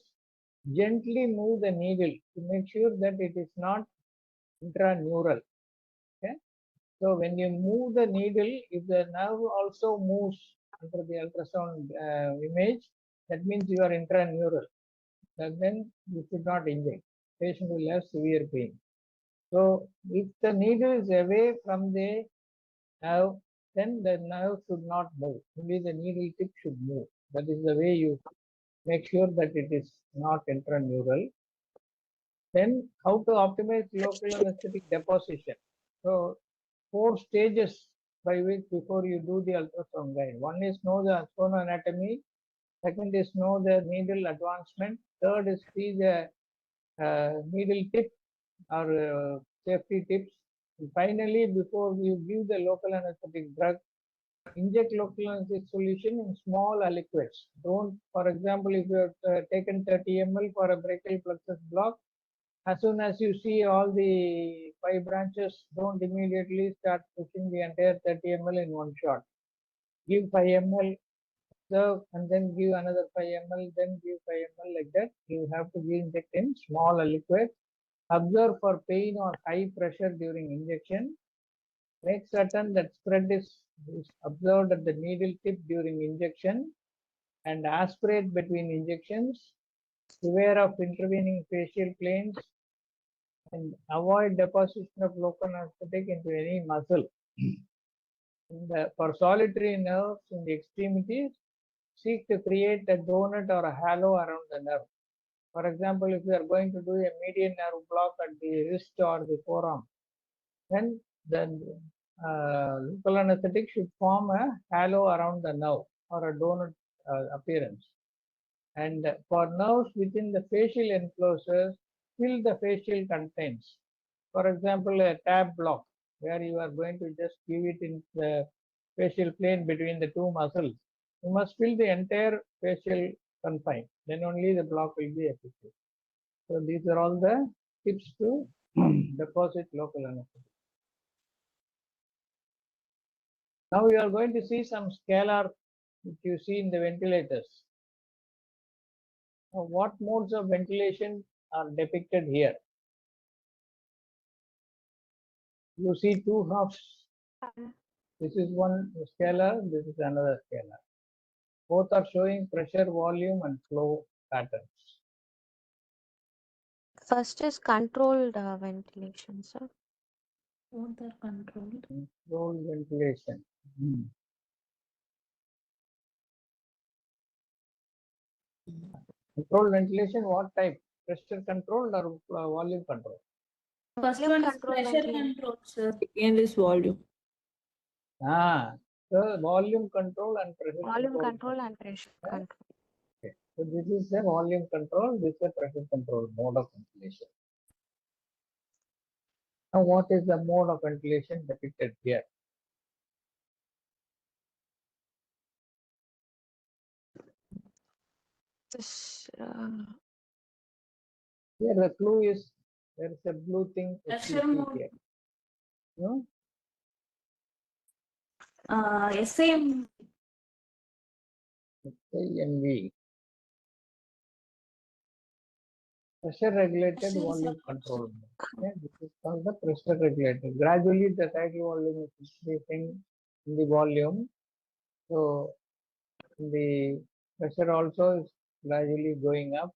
Speaker 2: gently move the needle to make sure that it is not intraneural. Okay? So when you move the needle, if the nerve also moves under the ultrasound image, that means you are intraneural. Then you should not inject. Patient will have severe pain. So if the needle is away from the nerve, then the nerve should not move. Only the needle tip should move. That is the way you make sure that it is not intraneural. Then how to optimize local anesthetic deposition. So 4 stages by which before you do the ultrasound guide. One is know the anatomy. Second is know the needle advancement. Third is see the needle tip or safety tips. And finally, before you give the local anesthetic drug, inject local anesthetic solution in small aliquots. Don't, for example, if you have taken 30 ml for a brachial plexus block, as soon as you see all the 5 branches, don't immediately start pushing the entire 30 ml in one shot. Give 5 ml, serve, and then give another 5 ml, then give 5 ml, like that. You have to inject in small aliquots. Observe for pain or high pressure during injection. Make certain that spread is observed at the needle tip during injection, and aspirate between injections. Beware of intervening facial planes, and avoid deposition of local anesthetic into any muscle. For solitary nerves in the extremities, seek to create a donut or a halo around the nerve. For example, if you are going to do a median nerve block at the wrist or the forearm, then the local anesthetic should form a halo around the nerve or a donut appearance. And for nerves within the facial enclosures, fill the facial contents. For example, a tab block where you are going to just give it in the facial plane between the 2 muscles. You must fill the entire facial confine. Then only the block will be effective. So these are all the tips to deposit local anesthetic. Now we are going to see some scalar which you see in the ventilators. Now, what modes of ventilation are depicted here? You see two halves. This is one scalar, this is another scalar. Both are showing pressure, volume, and flow patterns.
Speaker 1: First is controlled ventilation, sir.
Speaker 4: Both are controlled.
Speaker 2: Controlled ventilation. Controlled ventilation, what type? Pressure controlled or volume control?
Speaker 4: First
Speaker 1: Volume
Speaker 4: one is
Speaker 1: control
Speaker 4: pressure
Speaker 1: ventilation.
Speaker 4: control, sir.
Speaker 5: Second is volume.
Speaker 2: So volume control and pressure
Speaker 1: Volume
Speaker 2: control.
Speaker 1: control and pressure control.
Speaker 2: Okay. So this is a volume control, this is a pressure control mode of ventilation. Now what is the mode of ventilation depicted here?
Speaker 1: This,
Speaker 2: Here the clue is, there is a blue thing
Speaker 4: Pressure
Speaker 2: SPC
Speaker 4: mode.
Speaker 2: here. No?
Speaker 4: SAM.
Speaker 2: SIMV. Pressure regulated
Speaker 4: Pressure
Speaker 2: volume
Speaker 4: support.
Speaker 2: control mode. Okay, this is called the pressure regulated. Gradually the cycle volume is increasing in the volume. So the pressure also is gradually going up.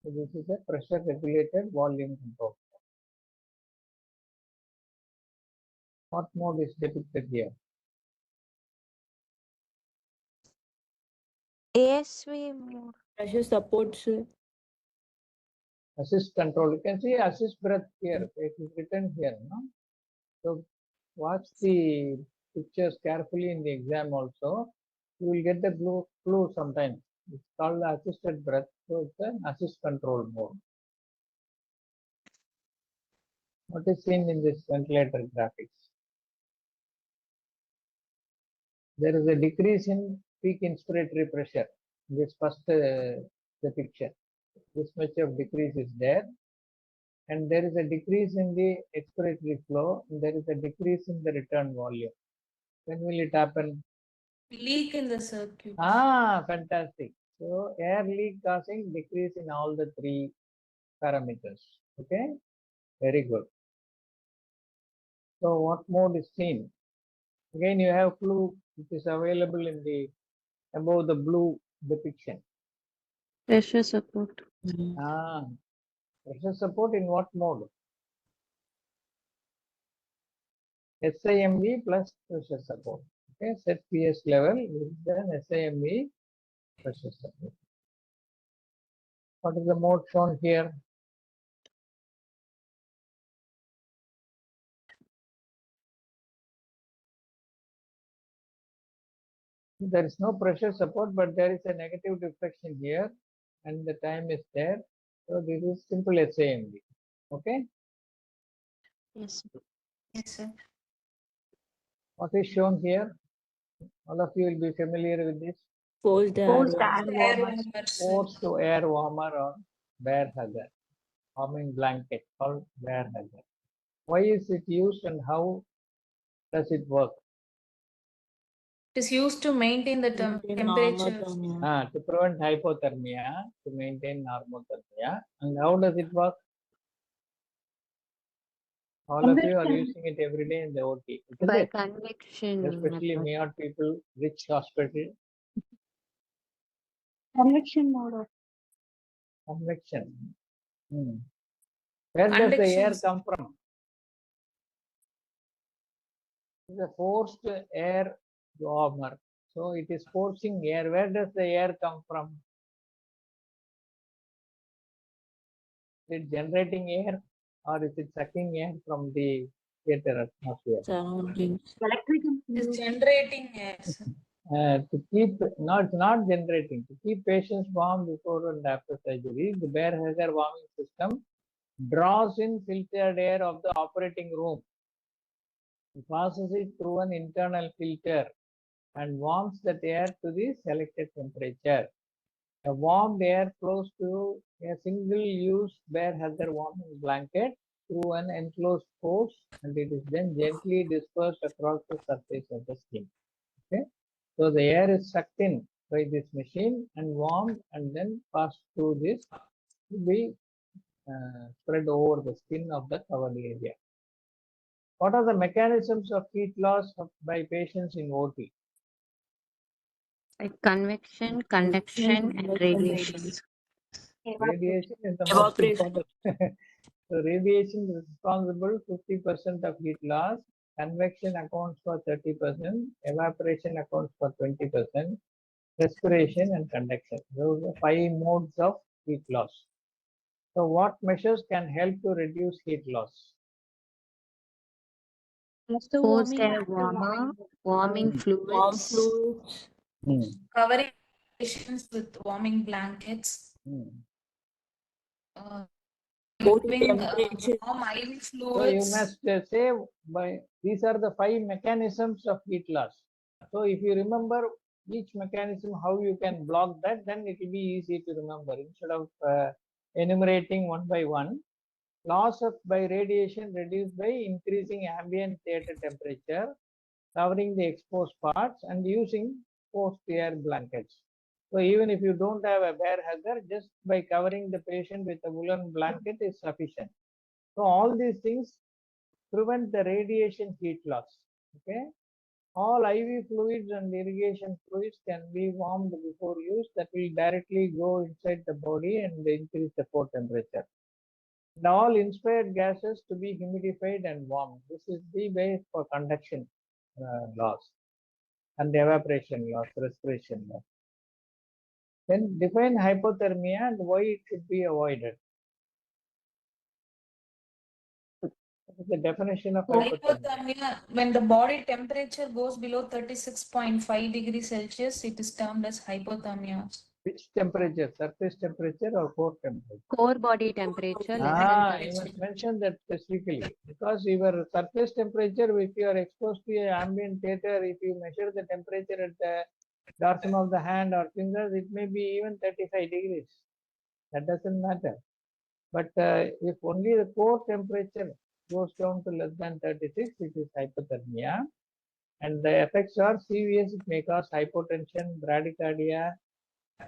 Speaker 2: So this is a pressure regulated volume control. What mode is depicted here?
Speaker 1: ASV mode.
Speaker 5: Pressure support, sir.
Speaker 2: Assist control. You can see assist breath here. It is written here. No? So watch the pictures carefully in the exam also. You will get the clue sometimes. It's called the assisted breath. So it's an assist control mode. What is seen in this ventilator graphics? There is a decrease in peak inspiratory pressure. This first depiction. This much of decrease is there. And there is a decrease in the expiratory flow. And there is a decrease in the return volume. When will it happen?
Speaker 4: Leak in the circuit.
Speaker 2: Fantastic. So air leak causing decrease in all the three parameters. Okay, very good. So what mode is seen? Again, you have clue which is available in the above the blue depiction.
Speaker 1: Pressure support.
Speaker 2: Pressure support in what mode? SIMV plus pressure support. Okay, set PS level is then SIMV pressure support. What is the mode shown here? There is no pressure support, but there is a negative deflection here, and the time is there. So this is simple SIMV. Okay.
Speaker 1: Yes.
Speaker 4: Yes, sir.
Speaker 2: What is shown here? All of you will be familiar with this.
Speaker 5: Forced air.
Speaker 4: Forced air warmer.
Speaker 2: Forced to air warmer or bear hugger, warming blanket called bear hugger. Why is it used and how does it work?
Speaker 4: It is used to maintain the temperature.
Speaker 2: To prevent hypothermia, to maintain normothermia. And how does it work? All of you are using it every day in the OT.
Speaker 1: By convection.
Speaker 2: Especially
Speaker 1: method.
Speaker 2: Miot people, rich hospital.
Speaker 3: Convection mode.
Speaker 2: Convection. Where does the air come from? It's a forced air warmer. So it is forcing air. Where does the air come from? Is it generating air or is it sucking air from the theater atmosphere?
Speaker 5: Surroundings.
Speaker 4: It's generating air.
Speaker 2: To keep, it's not generating, to keep patients warm before and after surgery, the bear hugger warming system draws in filtered air of the operating room, passes it through an internal filter and warms that air to the selected temperature. The warmed air flows to a single-use bare hazard warming blanket through an enclosed hose, and it is then gently dispersed across the surface of the skin. Okay, so the air is sucked in by this machine and warmed, and then passed through this to be spread over the skin of the covered area. What are the mechanisms of heat loss by patients in OT?
Speaker 1: Like convection, conduction, and radiation.
Speaker 2: Radiation is the most
Speaker 5: Evaporation.
Speaker 2: important. So radiation is responsible 50% of heat loss. Convection accounts for 30%. Evaporation accounts for 20%. Respiration and conduction. Those are 5 modes of heat loss. So what measures can help to reduce heat loss?
Speaker 1: Forced air warmer, warming
Speaker 5: Warm
Speaker 1: fluids,
Speaker 5: fluids.
Speaker 4: Covering patients with warming blankets.
Speaker 5: Body
Speaker 4: Giving
Speaker 5: temperature.
Speaker 4: warm IV
Speaker 2: So you
Speaker 4: fluids.
Speaker 2: must say these are the 5 mechanisms of heat loss. So if you remember each mechanism, how you can block that, then it will be easy to remember instead of enumerating one by one. Loss by radiation reduced by increasing ambient theater temperature, covering the exposed parts, and using forced air blankets. So even if you don't have a bare hazard, just by covering the patient with a woolen blanket is sufficient. So all these things prevent the radiation heat loss. Okay. All IV fluids and irrigation fluids can be warmed before use. That will directly go inside the body and increase the core temperature. And all inspired gases to be humidified and warmed. This is the way for conduction loss and evaporation loss, respiration loss. Then define hypothermia and why it should be avoided. What is the definition of hypothermia?
Speaker 4: Hypothermia, when the body temperature goes below 36.5 degrees Celsius, it is termed as hypothermia.
Speaker 2: Which temperature? Surface temperature or core temperature?
Speaker 1: core body temperature less than
Speaker 2: You must mention that specifically, because your surface temperature, if you are exposed to a ambient theater, if you measure the temperature at the dorsum of the hand or fingers, it may be even 35 degrees. That doesn't matter. But if only the core temperature goes down to less than 36, it is hypothermia. And the effects are serious. It may cause hypotension, bradycardia,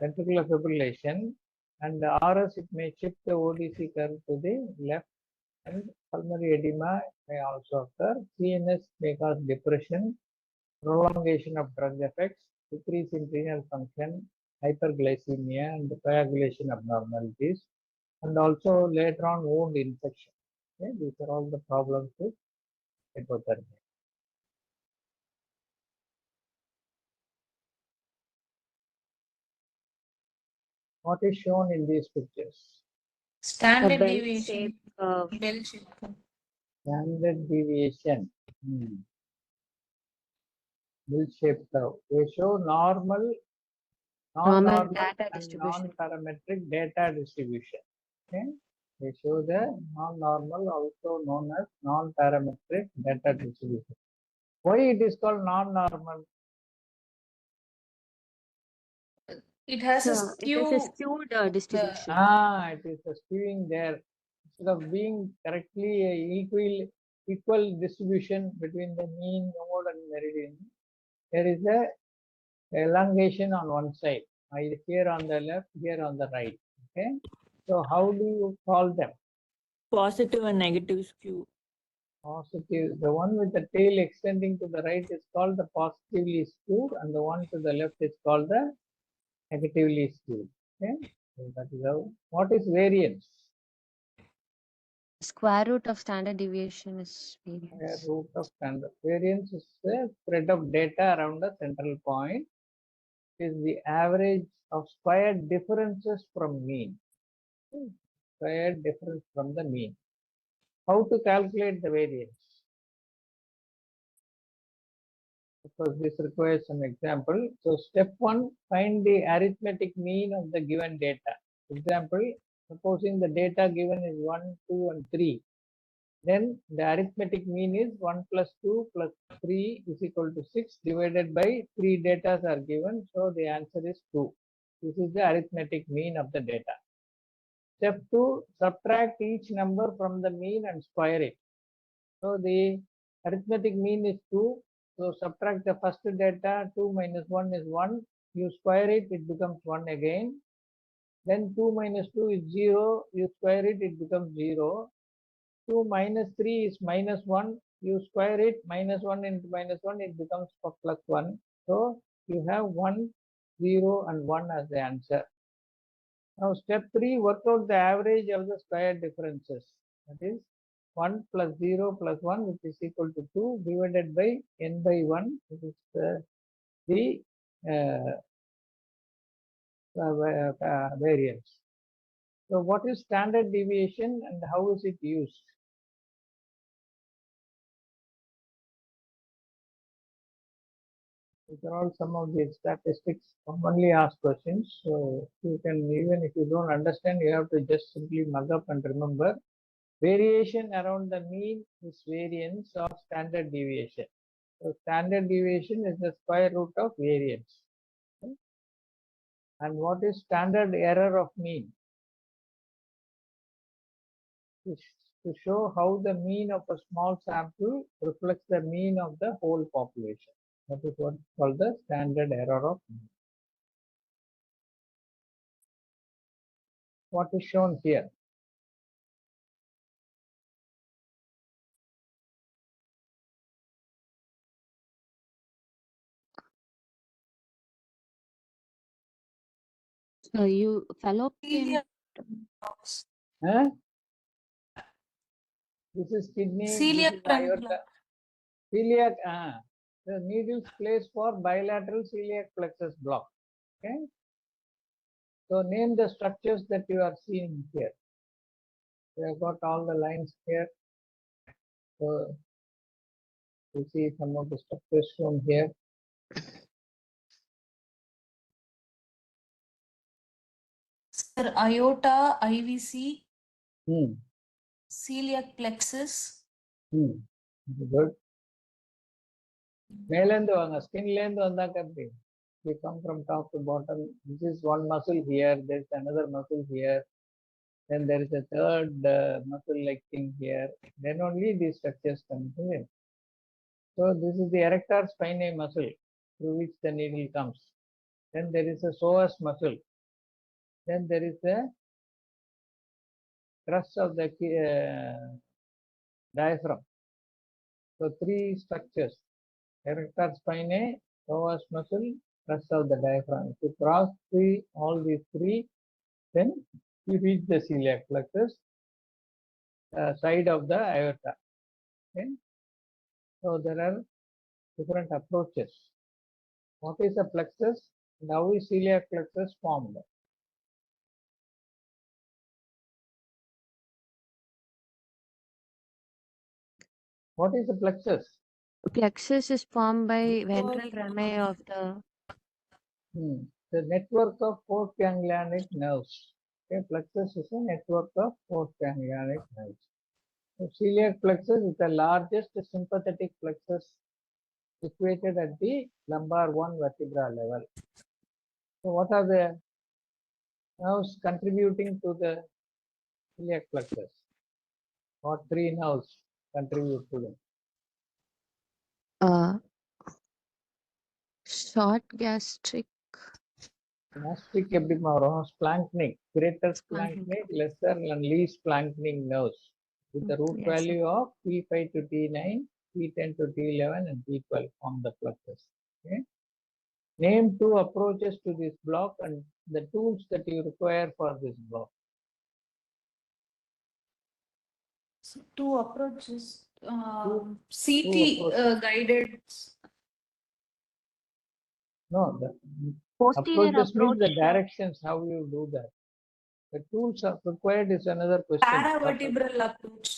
Speaker 2: ventricular fibrillation, and the RS, it may shift the ODC curve to the left, and pulmonary edema may also occur. CNS may cause depression, prolongation of drug effects, decrease in renal function, hyperglycemia, and coagulation abnormalities, and also later on wound infection. Okay? These are all the problems with hypothermia. What is shown in these pictures?
Speaker 4: Standard
Speaker 1: bell
Speaker 4: deviation.
Speaker 1: shape curve.
Speaker 4: Bell shape curve.
Speaker 2: Standard deviation. Bell-shaped curve. They show normal, non-normal,
Speaker 1: data
Speaker 2: and
Speaker 1: distribution.
Speaker 2: non-parametric data distribution. Okay? They show the non-normal, also known as non-parametric data distribution. Why it is called non-normal?
Speaker 4: It has a
Speaker 1: It is a
Speaker 4: skew.
Speaker 1: skewed distribution.
Speaker 2: It is a skewing there. Instead of being correctly equal distribution between the mean, node, and meridian, there is a elongation on one side, either here on the left, here on the right. Okay. So how do you call them?
Speaker 5: Positive and negative skew.
Speaker 2: Positive. The one with the tail extending to the right is called the positively skewed, and the one to the left is called the negatively skewed. Okay. So that is how. What is variance?
Speaker 1: Square root of standard deviation is
Speaker 2: Square
Speaker 1: variance.
Speaker 2: root of standard. Variance is the spread of data around a central point. It is the average of squared differences from mean. Squared difference from the mean. How to calculate the variance? Because this requires some example. So step 1, find the arithmetic mean of the given data. Example, supposing the data given is 1, 2, and 3. Then the arithmetic mean is 1 plus 2 plus 3 is equal to 6 divided by 3 data are given. So the answer is 2. This is the arithmetic mean of the data. Step 2, subtract each number from the mean and square it. So the arithmetic mean is 2. So subtract the first data, 2 minus 1 is 1. You square it, it becomes 1 again. Then 2 minus 2 is 0. You square it, it becomes 0. 2 minus 3 is minus 1. You square it, minus 1 into minus 1, it becomes plus 1. So you have 1, 0 and 1 as the answer. Now step 3, work out the average of the square differences. That is 1 plus 0 plus 1, which is equal to 2 divided by n by 1, which is the variance. So what is standard deviation and how is it used? These are all some of the statistics commonly asked questions. So you can, even if you don't understand, you have to just simply mug up and remember. Variation around the mean is variance or standard deviation. So standard deviation is the square root of variance. Okay? And what is standard error of mean? To show how the mean of a small sample reflects the mean of the whole population. That is what is called the standard error of mean. What is shown here?
Speaker 1: So you fallopian.
Speaker 2: Huh? This is kidney, this is aorta. Celiac, the needles placed for bilateral celiac plexus block. Okay. So name the structures that you are seeing here. We have got all the lines here. So you see some of the structures shown here.
Speaker 4: Sir, aorta, IVC,
Speaker 2: Hmm.
Speaker 4: celiac plexus.
Speaker 2: Good. மேலேந்து வாங்க ஸ்கின்லேந்து வந்தா கப்பி. We come from top to bottom. This is one muscle here. There is another muscle here. Then there is a third muscle-like thing here. Then only these structures come in. So this is the erector spinae muscle through which the needle comes. Then there is a psoas muscle. Then there is a crust of the diaphragm. So three structures: erector spinae, psoas muscle, crust of the diaphragm. If you cross all these three, then you reach the celiac plexus, side of the aorta. Okay? So there are different approaches. What is a plexus and how is celiac plexus formed? What is a plexus?
Speaker 1: Plexus is formed by ventral rami of the.
Speaker 2: The network of four ganglionic nerves. Okay, plexus is a network of four ganglionic nerves. So celiac plexus is the largest sympathetic plexus situated at the lumbar 1 vertebra level. So what are the nerves contributing to the celiac plexus? What three nerves contribute to them?
Speaker 1: Short gastric.
Speaker 2: Gastric எப்படி வரும்? Splanchnic, greater splanchnic, lesser and least splanchnic nerves with the root value of T5 to T9, T10 to T11 and T12 on the plexus. Okay. Name two approaches to this block and the tools that you require for this block.
Speaker 4: So two approaches. CT guided.
Speaker 2: No, the approaches means the directions how you do that. The tools are required is another question.
Speaker 4: Paravertebral approach.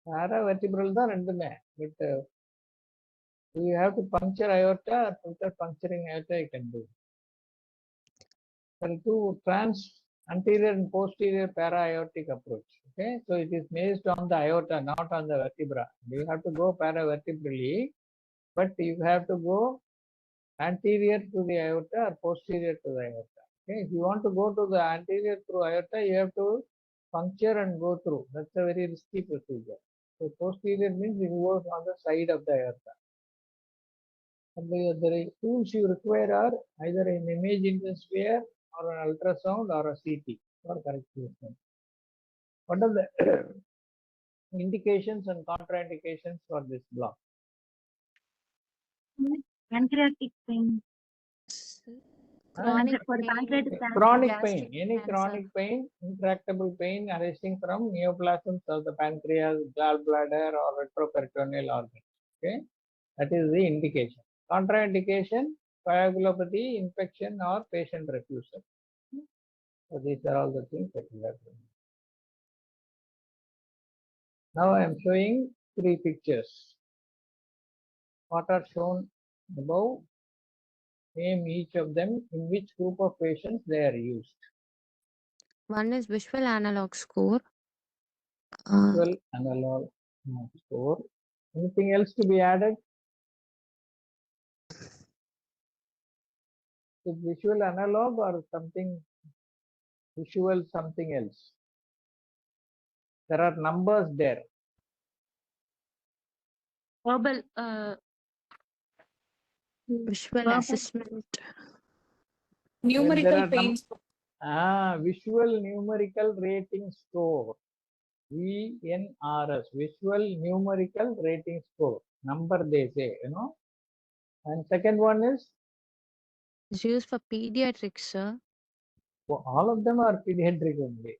Speaker 2: Paravertebral தான் ரெண்டுமே. But you have to puncture aorta, or without puncturing aorta you can do. There are two anterior and posterior para-aortic approach. Okay, so it is based on the aorta, not on the vertebra. You have to go paravertebrally, but you have to go anterior to the aorta or posterior to the aorta. Okay, if you want to go to the anterior through aorta, you have to puncture and go through. That's a very risky procedure. So posterior means it goes on the side of the aorta. And the tools you require are either an image intensifier or an ultrasound or a CT for correct treatment. What are the indications and contraindications for this block?
Speaker 3: Pancreatic pain.
Speaker 1: Chronic
Speaker 3: For
Speaker 1: pain,
Speaker 3: pancreatic cancer.
Speaker 2: Chronic pain,
Speaker 1: gastric
Speaker 2: any
Speaker 1: cancer.
Speaker 2: chronic pain, intractable pain arising from neoplasms of the pancreas, gallbladder, or retroperitoneal organ. Okay, that is the indication. Contraindication, coagulopathy, infection, or patient refusal. So these are all the things that we have to know. Now I am showing three pictures. What are shown above? Name each of them, in which group of patients they are used.
Speaker 1: One is visual analog score.
Speaker 2: Visual analog score. Anything else to be added? Is visual analog or something visual something else? There are numbers there.
Speaker 3: Verbal.
Speaker 1: Visual assessment.
Speaker 4: Numerical pains.
Speaker 2: Visual numerical rating score. VNRS, visual numerical rating score. Number they say, you know. And second one is?
Speaker 1: It's used for pediatrics, sir.
Speaker 2: Well, all of them are pediatric only.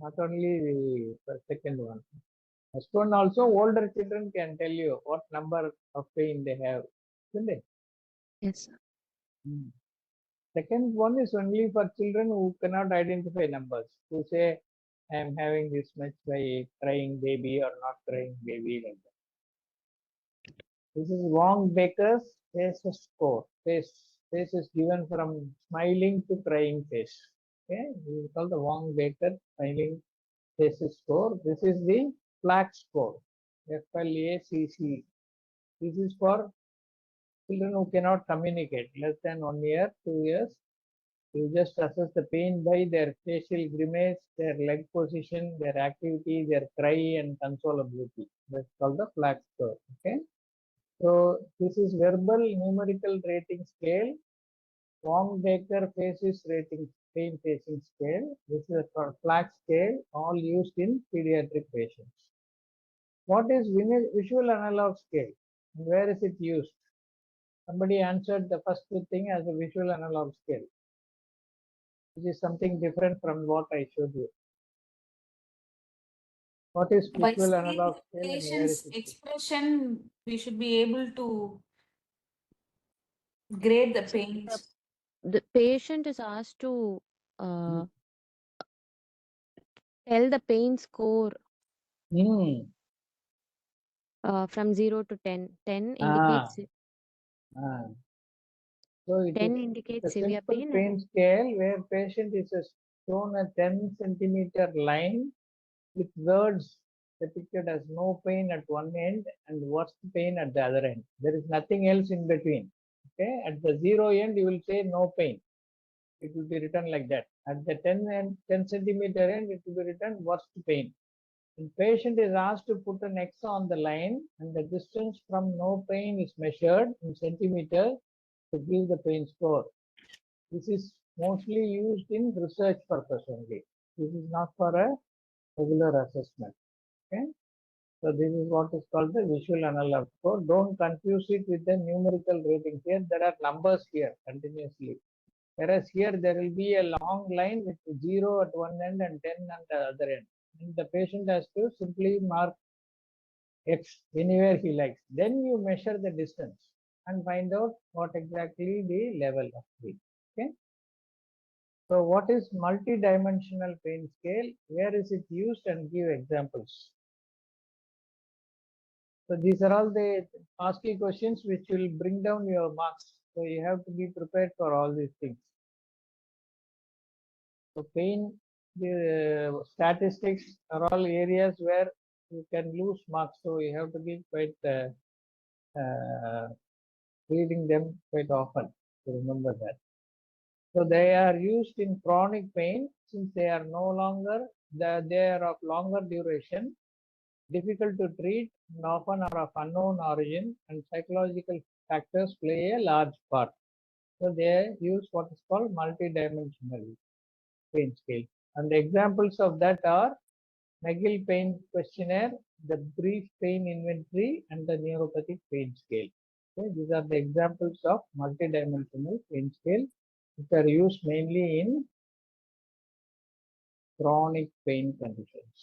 Speaker 2: Not only the second one. First one also, older children can tell you what number of pain they have, isn't it?
Speaker 1: Yes, sir.
Speaker 2: Second one is only for children who cannot identify numbers, who say, I am having this much by crying baby or not crying baby. Like that. This is Wong-Baker's face score. Face is given from smiling to crying face. Okay, this is called the Wong-Baker smiling face score. This is the FLAC score. FLACC. This is for children who cannot communicate, less than 1 year, 2 years. You just assess the pain by their facial grimace, their leg position, their activity, their cry and consolability. That's called the FLAC score. Okay. So this is verbal numerical rating scale. Wong-Baker faces rating pain facing scale. This is a FLAC scale, all used in pediatric patients. What is visual analog scale? And where is it used? Somebody answered the first thing as a visual analog scale. This is something different from what I showed you. What is
Speaker 4: By
Speaker 2: visual
Speaker 4: seeing
Speaker 2: analog
Speaker 4: the
Speaker 2: scale and where is
Speaker 4: patient's
Speaker 2: it?
Speaker 4: expression, we should be able to grade the pains.
Speaker 1: The patient is asked to tell the pain score from 0 to 10. 10 indicates
Speaker 2: So it
Speaker 1: 10
Speaker 2: is
Speaker 1: indicates
Speaker 2: a
Speaker 1: severe
Speaker 2: simple
Speaker 1: pain.
Speaker 2: pain scale where patient is shown a 10 centimeter line with words depicted as no pain at one end and worst pain at the other end. There is nothing else in between. Okay, at the 0 end you will say no pain. It will be written like that. At the 10 centimeter end it will be written worst pain. The patient is asked to put an X on the line and the distance from no pain is measured in centimeters to give the pain score. This is mostly used in research purpose only. This is not for a regular assessment. Okay. So this is what is called the visual analog score. Don't confuse it with the numerical rating. Here there are numbers here continuously. Whereas here there will be a long line with 0 at one end and 10 at the other end. And the patient has to simply mark X anywhere he likes. Then you measure the distance and find out what exactly the level of pain. Okay. So what is multi-dimensional pain scale? Where is it used and give examples? So these are all the ASCII questions which will bring down your marks. So you have to be prepared for all these things. So pain, the statistics are all areas where you can lose marks. So you have to be quite reading them quite often to remember that. So they are used in chronic pain since they are no longer, they are of longer duration, difficult to treat, and often are of unknown origin, and psychological factors play a large part. So they use what is called multidimensional pain scale. And the examples of that are McGill pain questionnaire, the brief pain inventory, and the neuropathic pain scale. Okay, these are the examples of multidimensional pain scale, which are used mainly in chronic pain conditions.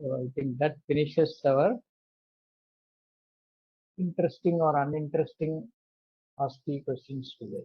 Speaker 2: So I think that finishes our interesting or uninteresting OSCE questions today.